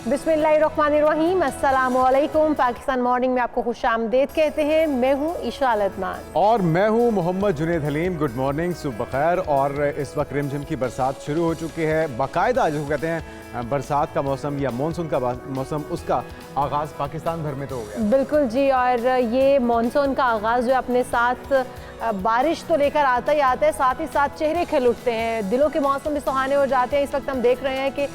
बिस्मिल्लाहिर्रहमानिर्रहीम, अस्सलामुअलैकुम। पाकिस्तान मॉर्निंग में आपको खुशामदीद कहते हैं। मैं हूँ ईशा अदनान और मैं हूँ मोहम्मद जुनेद हलीम। गुड मॉर्निंग, सुबह बखैर। और इस वक्त रिमझिम की बरसात शुरू हो चुकी है। बाकायदा जिसको कहते हैं बरसात का मौसम या मानसून का मौसम, उसका आगाज़ पाकिस्तान भर में तो हो गया। बिल्कुल जी, और ये मानसून का आगाज़ जो अपने साथ बारिश तो लेकर आता ही आता है, साथ ही साथ चेहरे खिल उठते हैं, दिलों के मौसम भी सुहाने हो जाते हैं। इस वक्त हम देख रहे हैं कि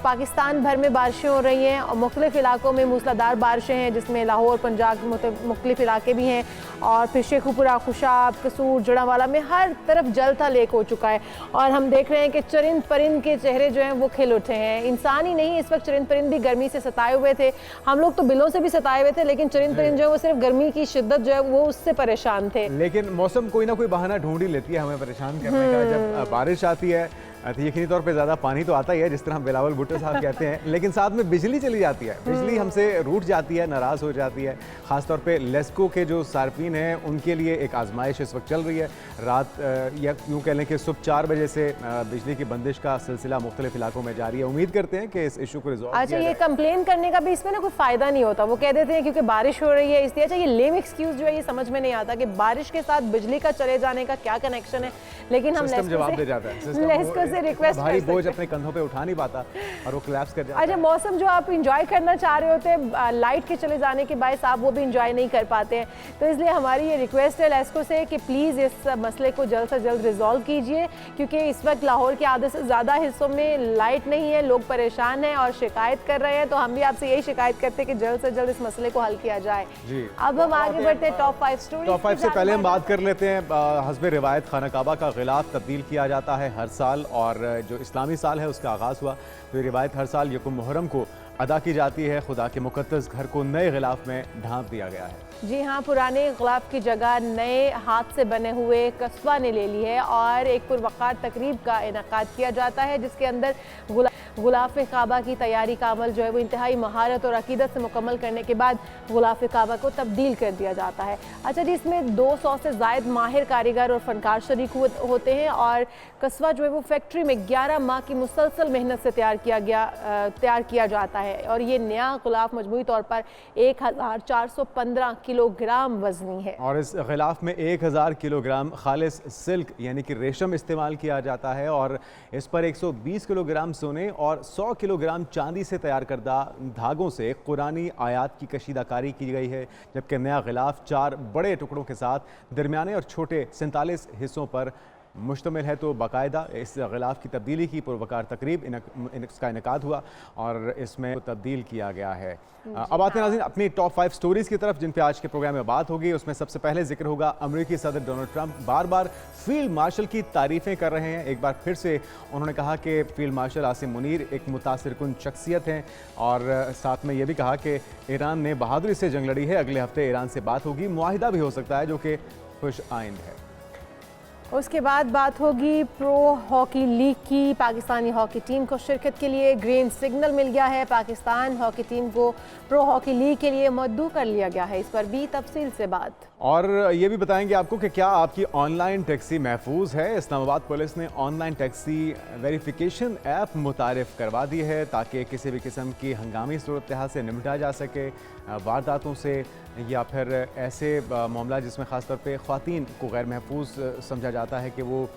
पाकिस्तान भर में बारिशें हो रही हैं और मुख्तलिफ़ इलाकों में मूसलाधार बारिशें हैं, जिसमें लाहौर, पंजाब मुख्तलिफ़ इलाके भी हैं। और फिर शेखुपुरा, खुशाब, कसूर, जड़ावाला में हर तरफ जल था लेक हो चुका है। और हम देख रहे हैं कि चरिंद परिंद के चेहरे जो हैं वो खिल उठे हैं। इंसान ही नहीं, इस वक्त चरिंद परिंद भी गर्मी से सताए हुए थे। हम लोग तो बिलों से भी सताए हुए थे, लेकिन चरिंद परिंद जो है वो सिर्फ गर्मी की शिद्दत जो है वो उससे परेशान थे। लेकिन मौसम कोई ना कोई बहाना ढूंढ ही लेती है हमें परेशान करने का। जब बारिश आती है तो यकीनी तौर पे ज़्यादा पानी तो आता ही है, जिस तरह बिलावल भुट्टो साहब कहते हैं, लेकिन साथ में बिजली चली जाती है। बिजली हमसे रूठ जाती है, नाराज़ हो जाती है। ख़ासतौर पे लेस्को के जो सार्फिन हैं उनके लिए एक आजमाइश इस वक्त चल रही है। रात या यूँ कह लें कि सुबह 4 बजे से बिजली की बंदिश का सिलसिला मुख्तलिफ इलाकों में जारी है। उम्मीद करते हैं कि इस इशू को रिजॉल्व अच्छा, ये कंप्लेन करने का भी इसमें ना कोई फ़ायदा नहीं होता। वो कह देते हैं क्योंकि बारिश हो रही है इसलिए। अच्छा, ये लेम एक्सक्यूज़ जो है ये समझ में नहीं आता कि बारिश के साथ बिजली का चले जाने का क्या कनेक्शन है। लेकिन हम जवाब दे जाता है, लेस्को से रिक्वेस्ट बोझ अपने कंधों पे उठा नहीं पाता और वो कोलैप्स कर जाता है। अच्छा, मौसम जो आप इंजॉय करना चाह रहे होते हैं, लाइट के चले जाने के बायस आप वो भी इंजॉय नहीं कर पाते हैं। तो इसलिए हमारी ये रिक्वेस्ट है लेस्को से कि प्लीज़ इस मसले को जल्द से जल्द रिजॉल्व कीजिए, क्योंकि इस वक्त लाहौर के आधे से ज़्यादा हिस्सों में लाइट नहीं है, लोग परेशान हैं और शिकायत कर रहे हैं। तो हम भी आपसे यही शिकायत करते हैं कि जल्द से जल्द इस मसले को हल किया जाए जी। अब हम आगे बढ़ते हैं टॉप 5 स्टोरी। टॉप 5 से पहले हम बात कर लेते हैं, हस्बे रिवायत खाना काबा का गिलाफ तब्दील किया जाता है हर साल, और जो इस्लामी साल है उसका आगाज़ हुआ तो ये रिवायत हर साल यकुम मुहर्रम को अदा की जाती है। खुदा के मुक़द्दस घर को नए गिलाफ में ढांप दिया गया है। जी हाँ, पुराने गिलाफ की जगह नए हाथ से बने हुए कस्बा ने ले ली है और एक पुरवकार तकरीब का इनेकाद किया जाता है, जिसके अंदर गुलाफ काबा की तैयारी का अमल जो है वो इंतहाई महारत और अकीदत से मुकम्मल करने के बाद गुलाफ काबा को तब्दील कर दिया जाता है। अच्छा जी, इसमें 200 से ज़ायद माहिर कारीगर और फनकार शरीक होते हैं और कस्बा जो है वो फैक्ट्री में 11 माह की मुसलसल मेहनत से तैयार किया जाता है। और ये नया गुलाफ मजमूई तौर पर 1415 किलोग्राम वजनी है। और इस गिलाफ में 1000 किलोग्राम खालिस सिल्क यानी कि रेशम इस्तेमाल किया जाता है, और इस पर 120 किलोग्राम सोने और 100 किलोग्राम चांदी से तैयार करदा धागों से कुरानी आयात की कशीदाकारी की गई है। जबकि नया गिलाफ 4 बड़े टुकड़ों के साथ दरमियाने और छोटे 47 हिस्सों पर मुश्तमिल है। तो बाकायदा इस गिलाफ की तब्दीली की पुरवकार तकरीब इसका इनेकाद हुआ और इसमें तब्दील किया गया है। अब आते हैं नाज़रीन अपनी टॉप 5 स्टोरीज़ की तरफ, जिन पे आज के प्रोग्राम में बात होगी। उसमें सबसे पहले जिक्र होगा अमेरिकी सदर डोनाल्ड ट्रंप बार बार फील्ड मार्शल की तारीफ़ें कर रहे हैं। एक बार फिर से उन्होंने कहा कि फील्ड मार्शल आसिम मुनीर एक मुतासिरकुन शख्सियत हैं, और साथ में ये भी कहा कि ईरान ने बहादुरी से जंग लड़ी है। अगले हफ्ते ईरान से बात होगी, मुआहिदा भी हो सकता है, जो कि खुश आइंद है। उसके बाद बात होगी प्रो हॉकी लीग की। पाकिस्तानी हॉकी टीम को शिरकत के लिए ग्रीन सिग्नल मिल गया है। पाकिस्तान हॉकी टीम को प्रो हॉकी लीग के लिए मुद्दू कर लिया गया है। इस पर भी तफसील से बात, और ये भी बताएंगे आपको कि क्या आपकी ऑनलाइन टैक्सी महफूज है। इस्लामाबाद पुलिस ने ऑनलाइन टैक्सी वेरिफिकेशन ऐप मुतारिफ करवा दी है, ताकि किसी भी किस्म की हंगामी सूरत हाल से निपटा जा सके, वारदातों से या फिर ऐसे मामला जिसमें ख़ासतौर पे ख़वातीन को गैर महफूज समझा जाता है कि वो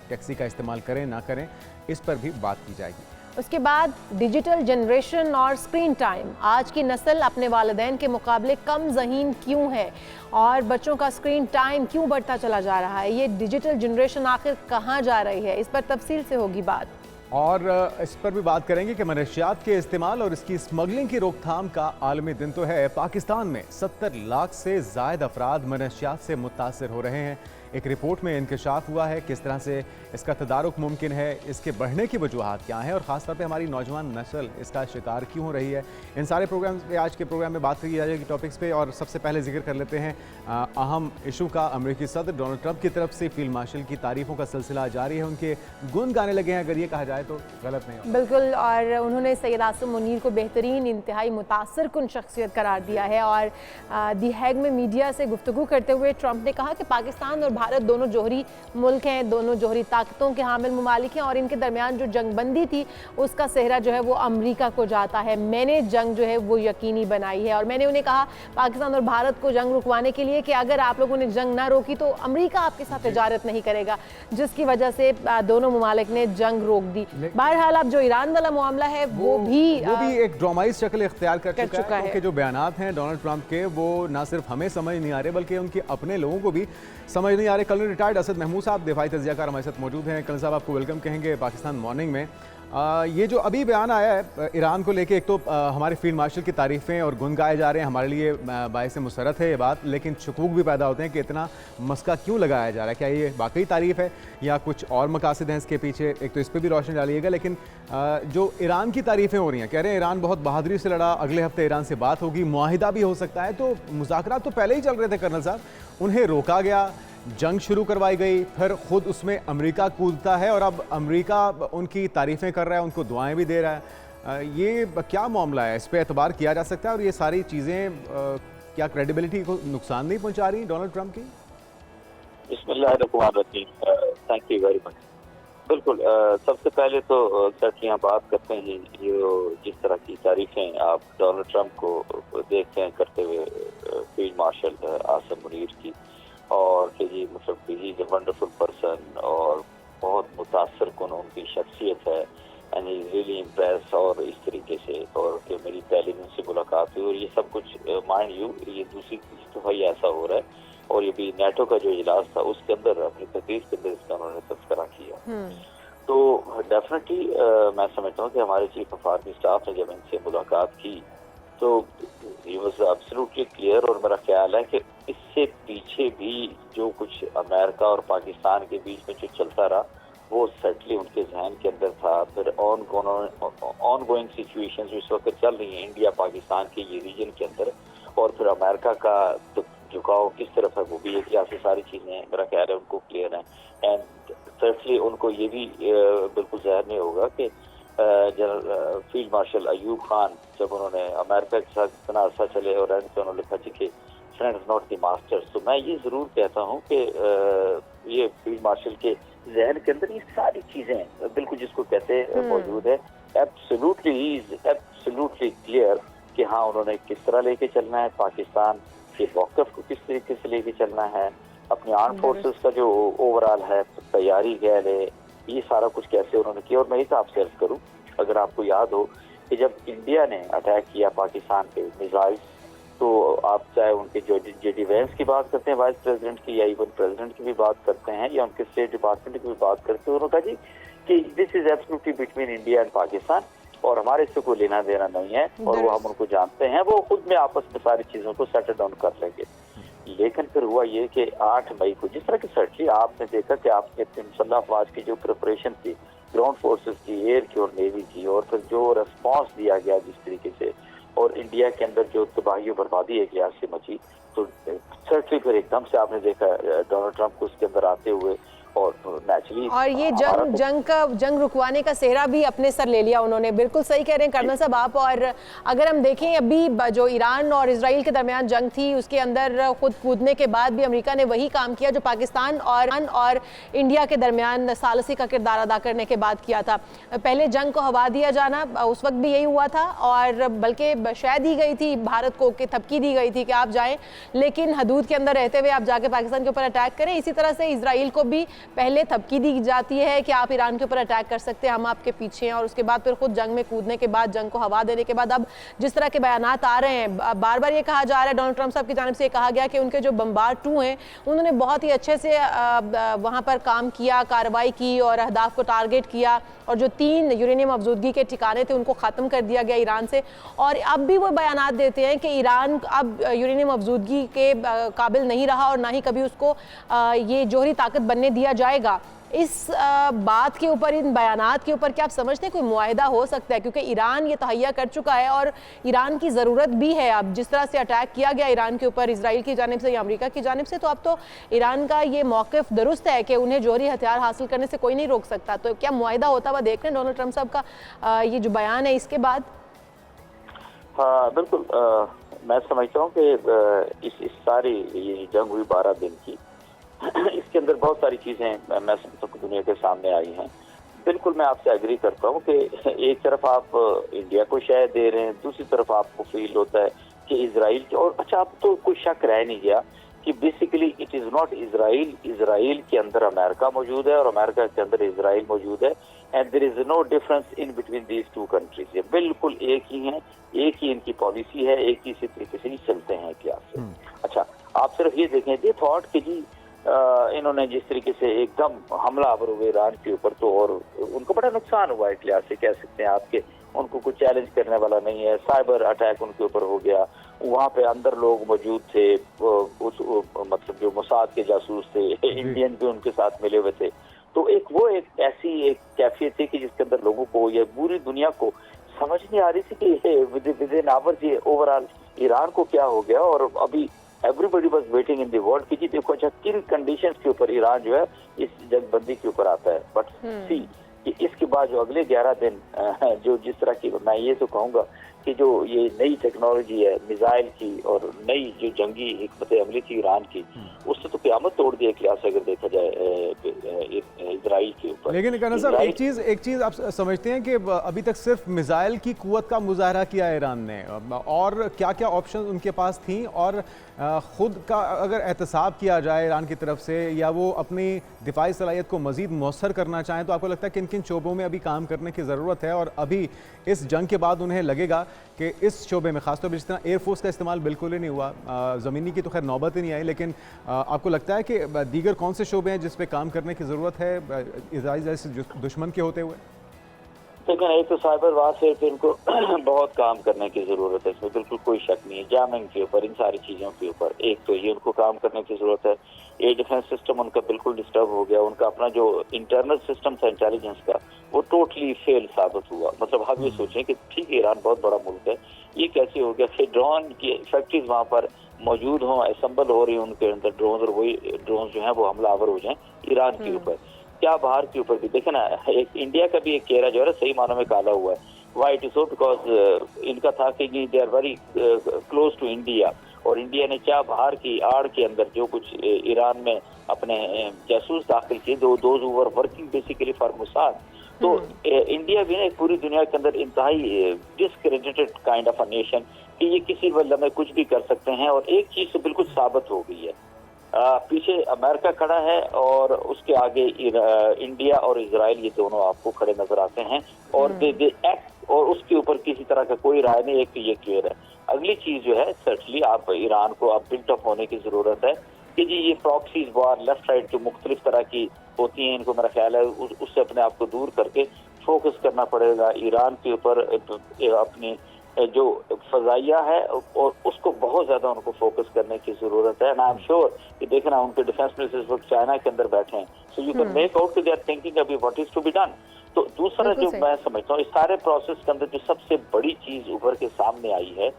टैक्सी का इस्तेमाल करें ना करें, इस पर भी बात की जाएगी। उसके बाद डिजिटल जनरेशन और स्क्रीन टाइम। आज की नस्ल अपने वालिदैन के मुकाबले कम ज़हीन क्यों है और बच्चों का स्क्रीन टाइम क्यों बढ़ता चला जा रहा है? ये डिजिटल जनरेशन आखिर कहाँ जा रही है? इस पर तफसील से होगी बात। और इस पर भी बात करेंगे कि मनशियात के इस्तेमाल और इसकी स्मगलिंग की रोकथाम का आलमी दिन तो है। पाकिस्तान में 70 लाख से ज़ायद अफराद मनशियात से मुतासर हो रहे हैं। एक रिपोर्ट में इंकशाफ हुआ है किस तरह से इसका तदारुक मुमकिन है, इसके बढ़ने की वजूहात क्या हैं और ख़ासतौर पे हमारी नौजवान नस्ल इसका शिकार क्यों हो रही है। इन सारे प्रोग्राम पे आज के प्रोग्राम में बात की जाएगी टॉपिक्स पे। और सबसे पहले जिक्र कर लेते हैं अहम इशू का। अमेरिकी सदर डोनाल्ड ट्रंप की तरफ से फील्ड मार्शल की तारीफ़ों का सिलसिला जारी है। उनके गुण गाने लगे हैं, अगर ये कहा जाए तो गलत नहीं होगा। बिल्कुल, और उन्होंने सैयद आसिम मुनीर को बेहतरीन, इंतहाई मुतासरकुन शख्सियत करार दिया है। और दी हैग में मीडिया से गुफ्तगू करते हुए ट्रंप ने कहा कि पाकिस्तान और भारत दोनों जोहरी मुल्क हैं, दोनों जोहरी ताकतों के हामिल ममालिक हैं और इनके दरमियान जो जंगबंदी थी उसका सेहरा जो है वो अमेरिका को जाता है। मैंने जंग जो है वो यकीनी बनाई है और मैंने उन्हें कहा पाकिस्तान और भारत को जंग रुकवाने के लिए कि अगर आप लोगों ने जंग ना रोकी तो अमेरिका आपके साथ तिजारत नहीं करेगा, जिसकी वजह से दोनों ममालिक ने जंग रोक दी। बहरहाल अब जो ईरान वाला मामला है वो भी एक ड्रामाई शक्ल इख्तियार कर चुका है, क्योंकि जो बयानात हैं डोनाल्ड ट्रंप के वो ना सिर्फ हमें समझ नहीं आ रहे बल्कि उनके अपने लोगों को भी समझ नहीं आ रहे। कर्नल रिटायर्ड असद महमूद साहब दिफाई तज्जियाकार हमारे साथ मौजूद हैं। कर्नल साहब आपको वेलकम कहेंगे पाकिस्तान मॉर्निंग में। ये जो अभी बयान आया है ईरान को लेके, एक तो हमारे फील्ड मार्शल की तारीफ़ें और गुन गाए जा रहे हैं, हमारे लिए बायस मुसरत है ये बात, लेकिन शकूक भी पैदा होते हैं कि इतना मस्का क्यों लगाया जा रहा है। क्या ये वाकई तारीफ़ है या कुछ और मकासद हैं इसके पीछे? एक तो इस पर भी रोशनी डालिएगा। लेकिन जो ईरान की तारीफ़ें हो रही हैं, कह रहे हैं ईरान बहुत बहादुरी से लड़ा, अगले हफ्ते ईरान से बात होगी, मुआहिदा भी हो सकता है। तो मुज़ाकरात तो पहले ही चल रहे थे कर्नल साहब, उन्हें रोका गया, जंग शुरू करवाई गई, फिर खुद उसमें अमेरिका कूदता है और अब अमेरिका उनकी तारीफ़ें कर रहा है, उनको दुआएं भी दे रहा है। ये क्या मामला है? इस पर एतबार किया जा सकता है और ये सारी चीज़ें क्या क्रेडिबिलिटी को नुकसान नहीं पहुंचा रही डोनाल्ड ट्रंप की? बिस्मिल्लाहिर्रहमानिर्रहीम, थैंक यू वेरी मच। बिल्कुल, सबसे पहले तो सच यहाँ बात करते हैं ये जिस तरह की तारीफ़ें आप डोनाल्ड ट्रंप को देखते हैं करते हुए फील्ड मार्शल आसिम मुनीर की, और कि जी मतलब he is a wonderful person और बहुत मुतासर कुन उनकी शख्सियत है and he is really impress, और इस तरीके से, और कि मेरी पहले में उनसे मुलाकात हुई और ये सब कुछ माइंड यू ये दूसरी दफ़ा ही ऐसा हो रहा है। और ये भी नेटो का जो इजलास था उसके अंदर अपनी तकरीर के अंदर इसका उन्होंने तस्करा किया। तो डेफिनेटली मैं समझता हूँ कि हमारे चीफ ऑफ आर्मी स्टाफ ने जब इनसे मुलाकात की तो ही वाज एब्सोल्युटली क्लियर, और मेरा ख्याल है कि इससे पीछे भी जो कुछ अमेरिका और पाकिस्तान के बीच में जो चलता रहा वो सेटली उनके जहन के अंदर था। फिर ऑन गोइंग सिचुएशन जो इस वक्त चल रही है इंडिया पाकिस्तान के ये रीजन के अंदर, और फिर अमेरिका का तो झुकाव किस तरफ है वो भी एक से सारी चीज़ें मेरा ख्याल है उनको क्लियर है। एंड सर्टली उनको ये भी बिल्कुल जहर नहीं होगा कि general field marshal Ayub Khan जब उन्होंने अमेरिका के साथ इतना अर्सा चले और एंड पे उन्होंने लिखा कि friend is not the master. तो मैं ये ज़रूर कहता हूँ कि ये फील्ड मार्शल के जहन के अंदर ये सारी चीज़ें बिल्कुल जिसको कहते हैं मौजूद है। एब्सोल्युटली क्लियर कि हाँ उन्होंने किस तरह लेके चलना है, पाकिस्तान के मौक़िफ़ को किस तरीके से लेके चलना है, अपनी आर्म फोर्सेस का जो ओवरऑल है तैयारी क्या है, ये सारा कुछ कैसे उन्होंने किया। और मैं इस आपसे अर्ज करूँ, अगर आपको याद हो कि जब इंडिया ने अटैक किया पाकिस्तान पे मिसाइल्स, तो आप चाहे उनके जो जेडी वैंस की बात करते हैं वाइस प्रेसिडेंट की, या इवन प्रेसिडेंट की भी बात करते हैं, या उनके स्टेट डिपार्टमेंट की भी बात करते हैं, उन्होंने कहा जी कि this is absolutely between India and Pakistan और हमारे इससे कोई लेना देना नहीं है, और वो हम उनको जानते हैं, वो खुद में आपस में सारी चीज़ों को सेटल डाउन कर लेंगे। लेकिन फिर हुआ ये कि 8 मई को जिस तरह की सर्टली आपने देखा कि आपने मुसल्लह अफवाज की जो प्रिपरेशन थी ग्राउंड फोर्सेस की, एयर की और नेवी की, और फिर जो रिस्पॉन्स दिया गया जिस तरीके से, और इंडिया के अंदर जो तबाही और बर्बादी एक लिहाज से मची, तो सर्टली फिर एकदम से आपने देखा डोनाल्ड ट्रंप को उसके अंदर आते हुए, और नेचुरली और ये जंग रुकवाने का सेहरा भी अपने सर ले लिया उन्होंने। बिल्कुल सही कह रहे हैं कर्नल साहब आप। और अगर हम देखें अभी जो ईरान और इजराइल के दरमियान जंग थी उसके अंदर खुद कूदने के बाद भी अमेरिका ने वही काम किया जो पाकिस्तान और इंडिया के दरमियान सालसी का किरदार अदा करने के बाद किया था। पहले जंग को हवा दिया जाना, उस वक्त भी यही हुआ था, और बल्कि शायद दी गई थी भारत को कि धमकी दी गई थी कि आप जाएं, लेकिन हदूद के अंदर रहते हुए आप जाके पाकिस्तान के ऊपर अटैक करें। इसी तरह से इसराइल को भी पहले धमकी दी जाती है कि आप ईरान के ऊपर अटैक कर सकते हैं, हम आपके पीछे हैं, और उसके बाद फिर खुद जंग में कूदने के बाद, जंग को हवा देने के बाद अब जिस तरह के बयानात आ रहे हैं, बार बार ये कहा जा रहा है, डोनाल्ड ट्रंप साहब की जानिब से ये कहा गया कि उनके जो बम्बार 2 हैं उन्होंने बहुत ही अच्छे से वहाँ पर काम किया, कार्रवाई की और अहदाफ को टारगेट किया, और जो 3 यूरेनियम अफजूदगी के ठिकाने थे उनको ख़त्म कर दिया गया ईरान से। और अब भी वो बयानात देते हैं कि ईरान अब यूरेनियम अफजूदगी के काबिल नहीं रहा और ना ही कभी उसको ये जोहरी ताकत बनने दिया जाएगा। इस बात के ऊपर, इन बयानात के ऊपर क्या आप समझते हैं कोई मुआहिदा हो सकता है? क्योंकि ईरान ये तहैया कर चुका है और ईरान की ज़रूरत भी है। अब जिस तरह से अटैक किया गया ईरान के ऊपर इसराइल की जानिब से या अमेरिका की जानिब से, तो अब तो ईरान का ये मौक़िफ़ दुरुस्त है कि उन्हें जोहरी हथियार हासिल करने से कोई नहीं रोक सकता। तो क्या मुआहिदा होता हुआ देख रहे हैं डोनाल्ड ट्रंप साहब का ये जो बयान है इसके बाद? हाँ बिल्कुल, मैं समझता हूँ कि इस सारी ये जंग हुई 12 दिन की, इसके अंदर बहुत सारी चीज़ें मैं समझता हूँ दुनिया के सामने आई हैं। बिल्कुल मैं आपसे एग्री करता हूँ कि एक तरफ आप इंडिया को शय दे रहे हैं, दूसरी तरफ आपको फील होता है कि इजराइल के, और अच्छा अब तो कोई शक रह नहीं गया कि basically it is not Israel, Israel के अंदर अमेरिका मौजूद है और अमेरिका के अंदर इजराइल मौजूद है, and there is no difference in between these two countries. ये बिल्कुल एक ही हैं, एक ही इनकी पॉलिसी है, एक ही इसी तरीके से ही चलते हैं इतिहास से। अच्छा, आप सिर्फ ये देखें, दे थॉट कि जी इन्होंने जिस तरीके से एकदम हमलावर हुए ईरान के ऊपर, तो और उनको बड़ा नुकसान हुआ एक लिहाज से कह सकते हैं आपके, उनको कुछ चैलेंज करने वाला नहीं है, साइबर अटैक उनके ऊपर हो गया, वहाँ पे अंदर लोग मौजूद थे, मतलब जो मोसाद के जासूस थे, इंडियन भी उनके साथ मिले हुए थे। तो एक ऐसी एक कैफियत थी कि जिसके अंदर लोगों को या पूरी दुनिया को समझ नहीं आ रही थी कि विद इन आवर्स ये ओवरऑल ईरान को क्या हो गया। और अभी everybody was waiting in the world कि जी देखो अच्छा किन कंडीशंस के ऊपर ईरान जो है इस जंगबंदी के ऊपर आता है। बट सी कि इसके बाद जो अगले 11 दिन जो जिस तरह की, मैं ये तो कहूँगा कि जो ये नई टेक्नोलॉजी है मिसाइल की और नई जो जंगी हिकमत अमली थी ईरान की, उससे तो क़यामत तोड़ दी एक लिहाज से अगर देखा जाए इजराइल के ऊपर। लेकिन कहना सर एक चीज़ आप समझते हैं कि अभी तक सिर्फ मिसाइल की कुव्वत का मुजाहरा किया ईरान ने, और क्या क्या ऑप्शन उनके पास थी, और ख़ुद का अगर एहतसाब किया जाए ईरान की तरफ से, या वो अपनी दिफाई सलाहियत को मज़ीद मौसर करना चाहें, तो आपको लगता है किन किन शोबों में अभी काम करने की ज़रूरत है? और अभी इस जंग के बाद उन्हें लगेगा कि इस शोबे में ख़ासतौर पर जिस तरह एयरफोर्स का इस्तेमाल बिल्कुल ही नहीं हुआ, ज़मीनी की तो खैर नौबत ही नहीं आई, लेकिन आपको लगता है कि दीगर कौन से शोबे हैं जिस पे काम करने की ज़रूरत है इजराइल जैसे दुश्मन के होते हुए? लेकिन एक तो साइबर वारफेयर पे इनको बहुत काम करने की ज़रूरत है, इसमें बिल्कुल कोई शक नहीं है। जामिंग के ऊपर, इन सारी चीज़ों के ऊपर एक तो ये उनको काम करने की ज़रूरत है। एयर डिफेंस सिस्टम उनका बिल्कुल डिस्टर्ब हो गया, उनका अपना जो इंटरनल सिस्टम था इंटेलिजेंस का वो टोटली फेल साबित हुआ। मतलब हम ये सोचें कि ठीक है ईरान बहुत बड़ा मुल्क है, ये कैसे हो गया कि ड्रोन की फैक्ट्रीज वहाँ पर मौजूद हों, असम्बल हो रही हैं उनके अंदर ड्रोन, और वही ड्रोन जो है वो हमलावर हो जाएं ईरान के ऊपर, क्या बाहर के ऊपर भी। देखे ना, एक इंडिया का भी एक चेहरा जो है सही मानों में काला हुआ है। Why it is so because इनका था कि they are very close to India, और इंडिया ने क्या बाहर की आड़ के अंदर जो कुछ ईरान में अपने जासूस दाखिल किए, those who were working basically for Mossad, तो इंडिया भी ना एक पूरी दुनिया के अंदर इंतहाई discredited kind of a nation कि ये किसी वजह में कुछ भी कर सकते हैं। और एक चीज तो बिल्कुल साबित हो गई है, पीछे अमेरिका खड़ा है और उसके आगे इंडिया और इजराइल, ये दोनों आपको खड़े नजर आते हैं, और दे एक्ट, और उसके ऊपर किसी तरह का कोई राय नहीं। एक तो ये क्लियर है। अगली चीज जो है सर्टली आप ईरान को अब बिल्ट अप होने की जरूरत है कि जी ये प्रॉक्सीज वार लेफ्ट राइट जो मुख्तलिफ तरह की होती हैं, इनको मेरा ख्याल है उससे अपने आप को दूर करके फोकस करना पड़ेगा ईरान के ऊपर, अपनी जो फजाइया है और उसको बहुत ज्यादा उनको फोकस करने की जरूरत है। एंड आई एम श्योर कि देखना उनके डिफेंस मिनिस्टर इस वक्त चाइना के अंदर बैठे हैं, so you can make out they are thinking अभी what is to be done. तो दूसरा जो मैं समझता हूँ इस सारे प्रोसेस के अंदर जो सबसे बड़ी चीज उभर के सामने आई है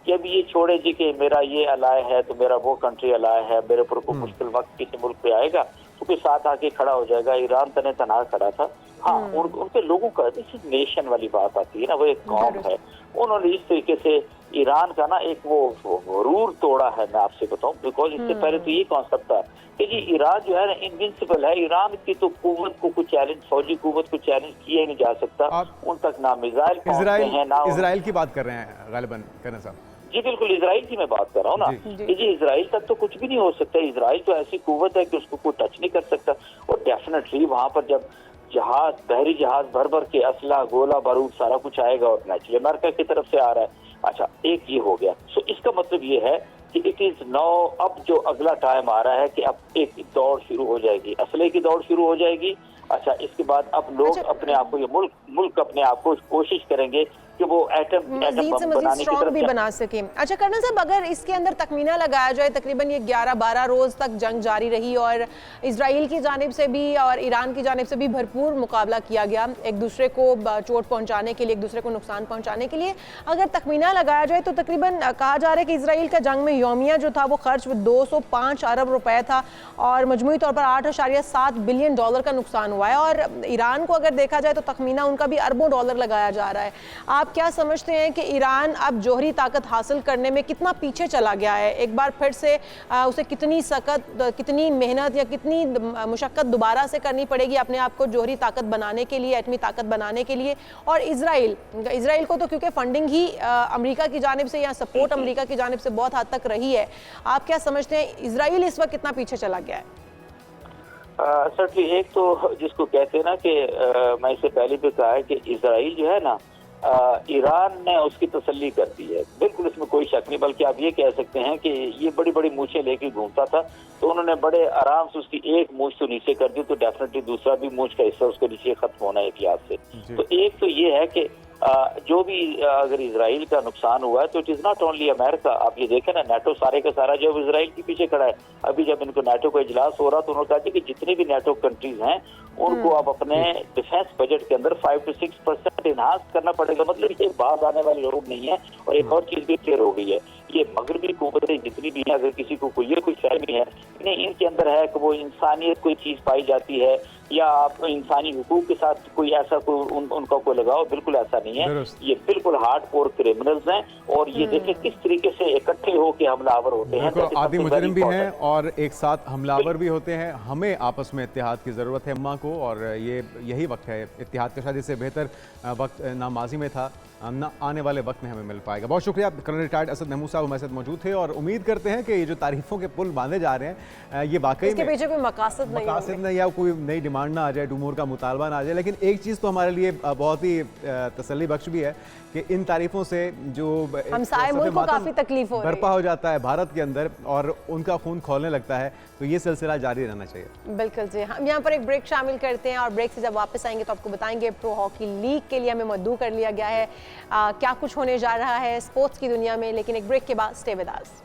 कि अभी ये छोड़े जी कि मेरा ये अलाय है तो मेरा वो कंट्री अलाय है, मेरे ऊपर कोई मुश्किल वक्त किसी मुल्क पे आएगा तो कोई साथ आके खड़ा हो जाएगा। ईरान तने तनहा खड़ा था, हाँ, उनके लोगों का नेशन वाली बात आती है ना, वो एक कौम है, उन्होंने इस तरीके से ईरान का ना एक वो रूर तोड़ा है। मैं आपसे बताऊं, बिकॉज इससे पहले तो ये कॉन्सेप्ट था कि जी ईरान जो है ना इनविंसिबल है, ईरान की तो कुव्वत को कुछ चैलेंज, फौजी कुव्वत को चैलेंज किया ही नहीं जा सकता, उन तक ना मिसाइल पहुंचते हैं ना। इजराइल की बात कर रहे हैं गालिबन करना साहब? जी बिल्कुल, इजराइल की मैं बात कर रहा हूँ ना कि जी इजराइल तक तो कुछ भी नहीं हो सकता। इजराइल तो ऐसी कुव्वत है कि उसको कोई टच नहीं कर सकता, और डेफिनेटली वहां पर जब जहाज, बहरी जहाज भर भर के असला, गोला बारूद सारा कुछ आएगा, और नेचुरली अमेरिका की तरफ से आ रहा है। अच्छा, एक ये हो गया। सो इसका मतलब ये है कि इट इज नाउ, अब जो अगला टाइम आ रहा है कि अब एक दौड़ शुरू हो जाएगी, असले की दौड़ शुरू हो जाएगी। अच्छा, इसके बाद अब लोग अपने आप को, ये मुल्क अपने आप को कोशिश करेंगे कि वो एटम बम बनाने की तरफ भी बना सके। अच्छा कर्नल साहब, अगर इसके अंदर तकमीना लगाया जाए, तकरीबन ये 11-12 रोज तक जंग जारी रही और इजराइल की जानिब से भी और ईरान की जानिब से भी भरपूर मुकाबला किया गया, एक दूसरे को चोट पहुंचाने के लिए, एक दूसरे को नुकसान पहुंचाने के लिए। अगर तकमीना लगाया जाए तो तकरीबन कहा जा रहा है कि इजराइल का जंग में यौमिया जो था वो खर्च 205 अरब रुपए था, और मजमूई तौर पर $8.7 बिलियन का नुकसान हुआ है। और ईरान को अगर देखा जाए तो तखमीना उनका भी अरबों डॉलर लगाया जा रहा है। आप आप क्या समझते हैं कि ईरान अब जौहरी ताकत हासिल करने में कितना पीछे चला गया है? एक बार फिर से उसे कितनी कितनी मेहनत या कितनी मुशक्क़त दोबारा से करनी पड़ेगी अपने आप को जौहरी ताकत बनाने के लिए, एटमी ताकत बनाने के लिए? और इसराइल को तो क्योंकि फंडिंग ही अमेरिका की जानिब से या सपोर्ट अमेरिका की जानिब से बहुत हद तक रही है, आप क्या समझते हैं इसराइल इस वक्त कितना पीछे चला गया है? सर्टली एक तो जिसको कहते हैं ना कि मैं इससे पहले भी कहा है कि इसराइल जो है ना, ईरान ने उसकी तसल्ली कर दी है, बिल्कुल इसमें कोई शक नहीं। बल्कि आप ये कह सकते हैं कि ये बड़ी बड़ी मूछें लेके घूमता था, तो उन्होंने बड़े आराम से उसकी एक मूछ तो नीचे कर दी, तो डेफिनेटली दूसरा भी मूछ का हिस्सा उसके नीचे खत्म होना है इतिहास से। तो एक तो ये है कि जो भी अगर इसराइल का नुकसान हुआ है तो it is not only America. आप ये देखें ना, नेटो सारे का सारा जो इसराइल के पीछे खड़ा है। अभी जब इनको नेटो का इजलास हो रहा तो उन्होंने कहा कि जितनी भी नेटो कंट्रीज हैं उनको अब अपने डिफेंस बजट के अंदर 5 से 6% इनहांस करना पड़ेगा। मतलब ये बात आने वाली लोग नहीं है। और एक और चीज भी क्लियर हो गई है, ये मगरबी कुव्वतें जितनी भी हैं, अगर किसी को कोई फहमी है नहीं इनके अंदर है कि वो इंसानियत कोई चीज पाई जाती है या आप इंसानी हुकूक के साथ कोई ऐसा उनका कोई लगाव, बिल्कुल ऐसा नहीं है। ये बिल्कुल हार्डकोर क्रिमिनल्स हैं और ये देखें किस तरीके से इकट्ठे होकर हमलावर होते हैं। आदि मुजरिम भी हैं और एक साथ हमलावर भी होते हैं। हमें आपस में इत्तेहाद की ज़रूरत है अम्मा को, और यही वक्त है इत्तेहाद का। शायद इससे बेहतर वक्त ना माजी में था ना आने वाले वक्त में हमें मिल पाएगा। बहुत शुक्रिया कर्नल रिटायर्ड असद महमूद साहब हमारे साथ मौजूद थे, और उम्मीद करते हैं कि ये जो तारीफों के पुल बांधे जा रहे हैं ये वाकई इसके पीछे कोई मकासद नहीं या कोई नई डिमांड ना आ जाए, डूमोर का मुतालबा ना आ जाए। लेकिन एक चीज़ तो हमारे लिए बहुत ही तसल्ली बख्श भी है कि इन तारीफों से जो हमसाए मुल्क को काफ़ी तकलीफ बर्पा हो जाता है भारत के अंदर और उनका खून खौलने लगता है, तो ये सिलसिला जारी रहना चाहिए। बिल्कुल जी। हम यहाँ पर एक ब्रेक शामिल करते हैं और ब्रेक से जब वापस आएंगे तो आपको बताएंगे प्रो हॉकी लीग के लिए हमें मद्दू कर लिया गया है, क्या कुछ होने जा रहा है स्पोर्ट्स की दुनिया में। लेकिन एक ब्रेक के बाद stay with us.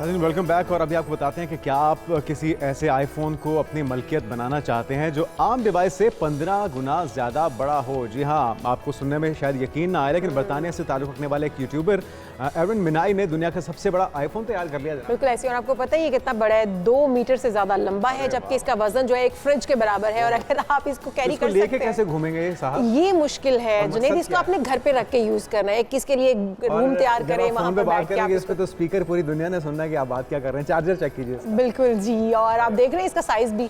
Welcome back. और अभी आपको बताते हैं कि क्या आप किसी ऐसे आईफोन को अपनी मलकियत बनाना चाहते हैं जो आम डिवाइस से 15 गुना ज़्यादा बड़ा हो। जी हाँ, आपको सुनने में शायद यकीन ना आए, लेकिन बरतानिया से ताल्लुक़ रखने वाले एक यूट्यूबर एरविन मिनाई ने दुनिया का सबसे बड़ा आईफोन तैयार कर लिया। बिल्कुल ऐसे। और आपको पता है ये कितना बड़ा है, 2 मीटर से ज़्यादा लंबा है, जबकि इसका वजन जो है एक फ्रिज के बराबर है। और अगर आप इसको कैरी कर सकते हैं, कैसे घूमेंगे साहब, ये मुश्किल है जुनैद। इसको अपने घर पे रख के यूज़ करना है, किसके लिए रूम तैयार करें, वहाँ पर बैठ के। इस पे तो स्पीकर पूरी दुनिया ने सुनना है कि आप बात क्या कर रहे हैं। चार्जर चेक कीजिए। बिल्कुल जी। और आप देख रहे हैं इसका साइज भी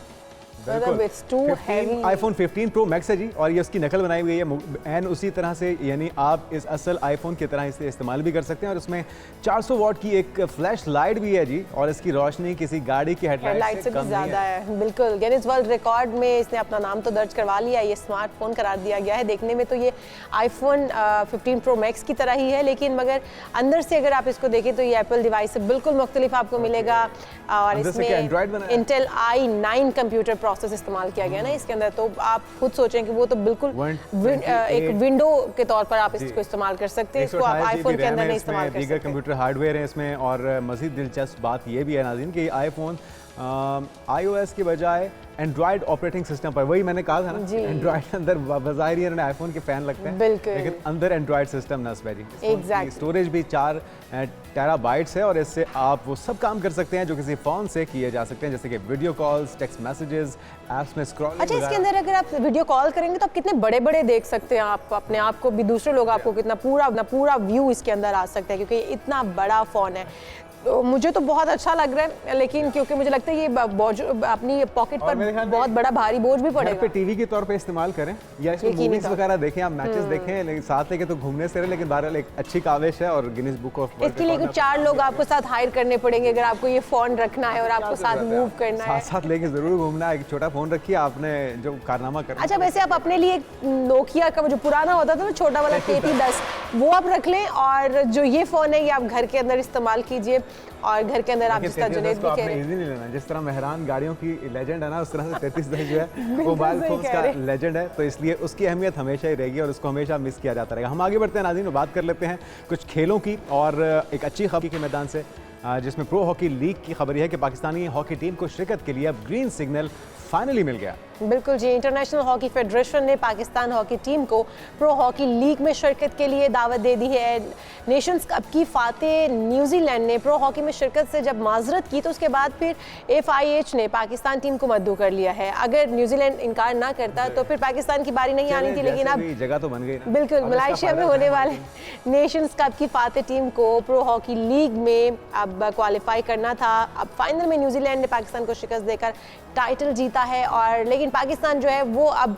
आईफोन 15 प्रो मैक्स है जी, और ये उसकी नकल बनाई हुई है एंड उसी तरह से, यानी आप इस असल आईफोन की तरह इसे इस्तेमाल भी कर सकते हैं। और इसमें 400 वाट की एक फ्लैश लाइट भी है जी, और इसकी रोशनी किसी गाड़ी की हेडलाइट से कम ज़्यादा है। बिल्कुल, गिनीज वर्ल्ड रिकॉर्ड में इसने अपना नाम तो दर्ज करवा लिया। ये स्मार्टफोन करार दिया गया है। देखने में तो ये आईफोन 15 प्रो मैक्स की तरह ही है, लेकिन मगर अंदर से अगर आप इसको देखें तो ये एप्पल डिवाइस से बिल्कुल मुख्तलिफ आपको मिलेगा। और इसमें इंटेल i9 कंप्यूटर प्रोसेस इस्तेमाल किया गया ना इसके अंदर। तो आप खुद सोचें कि वो तो बिल्कुल एक विंडो के तौर पर आप इसको इस्तेमाल कर सकते हैं। इसको आप आईफोन के अंदर नहीं इस्तेमाल कर सकते। कंप्यूटर हार्डवेयर है इसमें। और मज़ीद दिलचस्प बात ये भी है नाज़रीन कि आईफोन iOS की बजाय एंड्रॉइड ऑपरेटिंग सिस्टम पर, वही मैंने कहा था ना, एंड्रॉइड अंदर बज़ाहिर इन्होंने आईफोन के फैन लगते हैं, लेकिन अंदर एंड्रॉइड सिस्टम नस्ब है जी। स्टोरेज भी 4 टेराबाइट्स है, और इससे आप वो सब काम कर सकते हैं जो किसी फ़ोन से किए जा सकते हैं, जैसे कि video calls, text messages, apps में स्क्रॉलिंग। अच्छा, इसके अंदर अगर आप वीडियो कॉल करेंगे तो आप कितने बड़े बड़े देख सकते हैं, आप अपने आप को भी, दूसरे लोग आपको कितना पूरा व्यू इसके अंदर आ सकता है, क्योंकि इतना बड़ा फ़ोन है। तो मुझे तो बहुत अच्छा लग रहा है, लेकिन क्योंकि मुझे लगता है ये अपनी पॉकेट पर बहुत बड़ा भारी बोझ भी पड़ेगा। पे टीवी के तौर पे इस्तेमाल करें या इसमें मूवीज वगैरह देखें, आप मैचेस देखें, लेकिन साथ लेके तो घूमने से रहे। लेकिन बहरहाल एक अच्छी काविश है, और गिनीज बुक ऑफ इसके लिए कुछ 4 लोग आपको साथ हायर करने पड़ेंगे अगर आपको ये फोन रखना है और आपको साथ मूव करना है। साथ लेके जरूर घूमना है। एक छोटा फोन रखिए आपने जो कारनामा करना। अच्छा, वैसे आप अपने लिए नोकिया का जो पुराना होता था ना छोटा वाला KT10, वो आप रख लें, और जो ये फोन है ये आप घर के अंदर इस्तेमाल कीजिए। और घर के अंदर आप जिसका जुनैद भी कह रहे हैं, इजी नहीं लेना। जिस तरह मेहरान गाड़ियों की लेजेंड है ना, उस तरह से 3310 जो है मोबाइल फोन्स का लेजेंड है, तो इसलिए उसकी अहमियत हमेशा ही रहेगी और उसको हमेशा मिस किया जाता रहेगा। हम आगे बढ़ते हैं नाज़रीन, बात कर लेते हैं कुछ खेलों की, और एक अच्छी खबर के मैदान से, जिसमें प्रो हॉकी लीग की खबर है कि पाकिस्तानी हॉकी टीम को शिरकत के लिए अब ग्रीन सिग्नल फाइनली मिल गया। बिल्कुल जी, इंटरनेशनल हॉकी फेडरेशन ने पाकिस्तान हॉकी टीम को प्रो हॉकी लीग में शिरकत के लिए दावत दे दी है। नेशंस कप की फातेह न्यूजीलैंड ने प्रो हॉकी में शिरकत से जब माजरत की तो उसके बाद फिर FIH ने पाकिस्तान टीम को मद्दू कर लिया है। अगर न्यूजीलैंड इनकार ना करता तो फिर पाकिस्तान की बारी नहीं आनी थी, लेकिन अब जगह तो बन गई। बिल्कुल, मलेशिया में होने वाले नेशंस कप की फातेह टीम को प्रो हॉकी लीग में अब क्वालिफाई करना था। अब फाइनल में न्यूजीलैंड ने पाकिस्तान को शिकस्त देकर टाइटल जीता है, और लेकिन पाकिस्तान जो है वो अब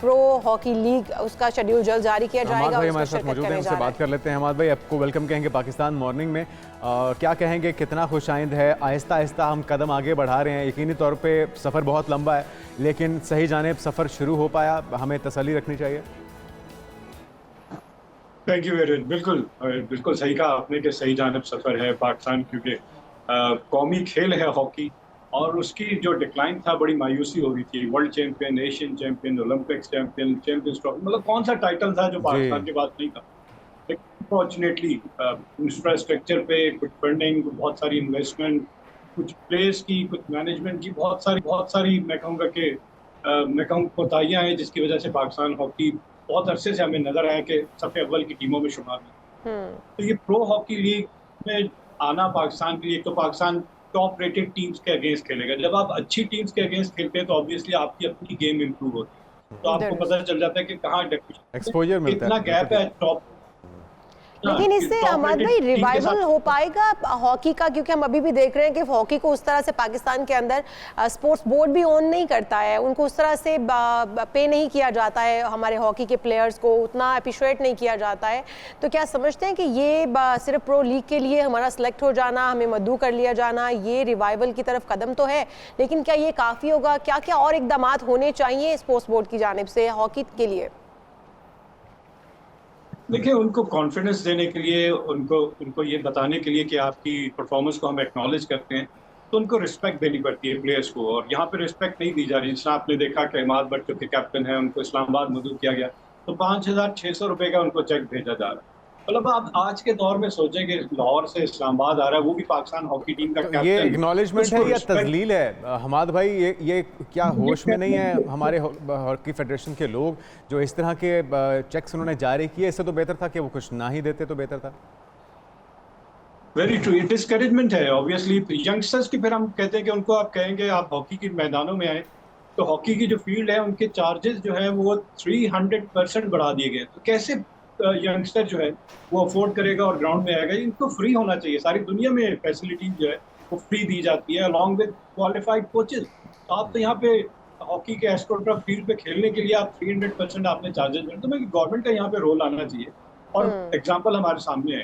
प्रो हॉकी लीग उसका शेड्यूल जल्द जारी किया जाएगा। हमारे साथ मौजूद हैं, उनसे बात कर लेते हैं। हमाद भाई, आपको वेलकम कहेंगे पाकिस्तान मॉर्निंग में। क्या कहेंगे, कितना खुशाइंद है? आहिस्ता आहिस्ता हम कदम आगे बढ़ा रहे हैं। यकीनी तौर पे सफ़र बहुत लंबा है, लेकिन सही जानिब सफ़र शुरू हो पाया, हमें तसल्ली रखनी चाहिए। Thank you very much. बिल्कुल सही कहा आपने कि सही जानिब सफ़र है पाकिस्तान, क्योंकि कौमी खेल है हॉकी, और उसकी जो डिक्लाइन था बड़ी मायूसी हो रही थी। World champion, Asian champion, Olympics champion, champions trophy, मतलब कौन सा टाइटल था जो पाकिस्तान के पास नहीं था। अनफॉर्चुनेटली इंफ्रास्ट्रक्चर पे कुछ फंडिंग, बहुत सारी इन्वेस्टमेंट, कुछ प्लेयर्स की, कुछ मैनेजमेंट की बहुत सारी मैं कहूँ कोताहियाँ हैं, जिसकी वजह से पाकिस्तान हॉकी बहुत अरसे से हमें नजर आया कि सफ़े अव्वल की टीमों में शुमार है। तो ये प्रो हॉकी लीग में आना पाकिस्तान के लिए, तो पाकिस्तान टॉप रेटेड टीम्स के अगेंस्ट खेलेगा। जब आप अच्छी टीम्स के अगेंस्ट खेलते हैं तो ऑब्वियसली आपकी अपनी गेम इंप्रूव होती है, तो आपको पता चल जाता है कि कहाँ एक्सपोजर मिलता है, कितना गैप है टॉप। लेकिन इससे अहमद भाई रिवाइवल हो पाएगा हॉकी का? क्योंकि हम अभी भी देख रहे हैं कि हॉकी को उस तरह से पाकिस्तान के अंदर स्पोर्ट्स बोर्ड भी ऑन नहीं करता है, उनको उस तरह से पे नहीं किया जाता है, हमारे हॉकी के प्लेयर्स को उतना अप्रिशिएट नहीं किया जाता है। तो क्या समझते हैं कि ये सिर्फ प्रो लीग के लिए हमारा सेलेक्ट हो जाना, हमें मद्दू कर लिया जाना, ये रिवाइवल की तरफ कदम तो है, लेकिन क्या ये काफ़ी होगा? क्या क्या और इकदाम होने चाहिए स्पोर्ट्स बोर्ड की जानिब से हॉकी के लिए? देखिए, उनको कॉन्फिडेंस देने के लिए, उनको ये बताने के लिए कि आपकी परफॉर्मेंस को हम एक्नॉलेज करते हैं, तो उनको रिस्पेक्ट देनी पड़ती है प्लेयर्स को, और यहाँ पे रिस्पेक्ट नहीं दी जा रही। जिससे आपने देखा कि इमाद भट्ट जो कि कैप्टन है, उनको इस्लामाबाद मदऊ किया गया, तो 5,600 रुपये का उनको चेक भेजा जा रहा है। मतलब आप आज के दौर में सोचें कि लाहौर से इस्लामाबाद आ रहा है, वो भी पाकिस्तान हॉकी टीम का कैप्टन। ये एक्नॉलेजमेंट है या तजलील है हमाद भाई? ये क्या होश में नहीं है हमारे हॉकी फेडरेशन के लोग जो इस तरह के चेक्स उन्होंने जारी किए? इससे तो बेहतर था कि वो कुछ ना ही देते तो बेहतर था। वेरी ट्रू, डिस्करेजमेंट है ऑब्वियसली यंगस्टर्स की। फिर हम कहते हैं कि उनको आप कहेंगे आप हॉकी के मैदानों में आए, तो हॉकी की जो फील्ड है उनके चार्जेस जो है वो 300% बढ़ा दिए गए। तो कैसे यंगस्टर जो है वो अफोर्ड करेगा और ग्राउंड में आएगा? इनको फ्री होना चाहिए। सारी दुनिया में फैसिलिटीज जो है वो फ्री दी जाती है अलॉन्ग विद क्वालिफाइड कोचेज। आप तो यहाँ पे हॉकी के एस्ट्रोटर्फ फील्ड पे खेलने के लिए आप 300% आपने चार्जेस बढ़े, तो मैं गवर्नमेंट का यहाँ पे रोल आना चाहिए। और एग्जाम्पल हमारे सामने है,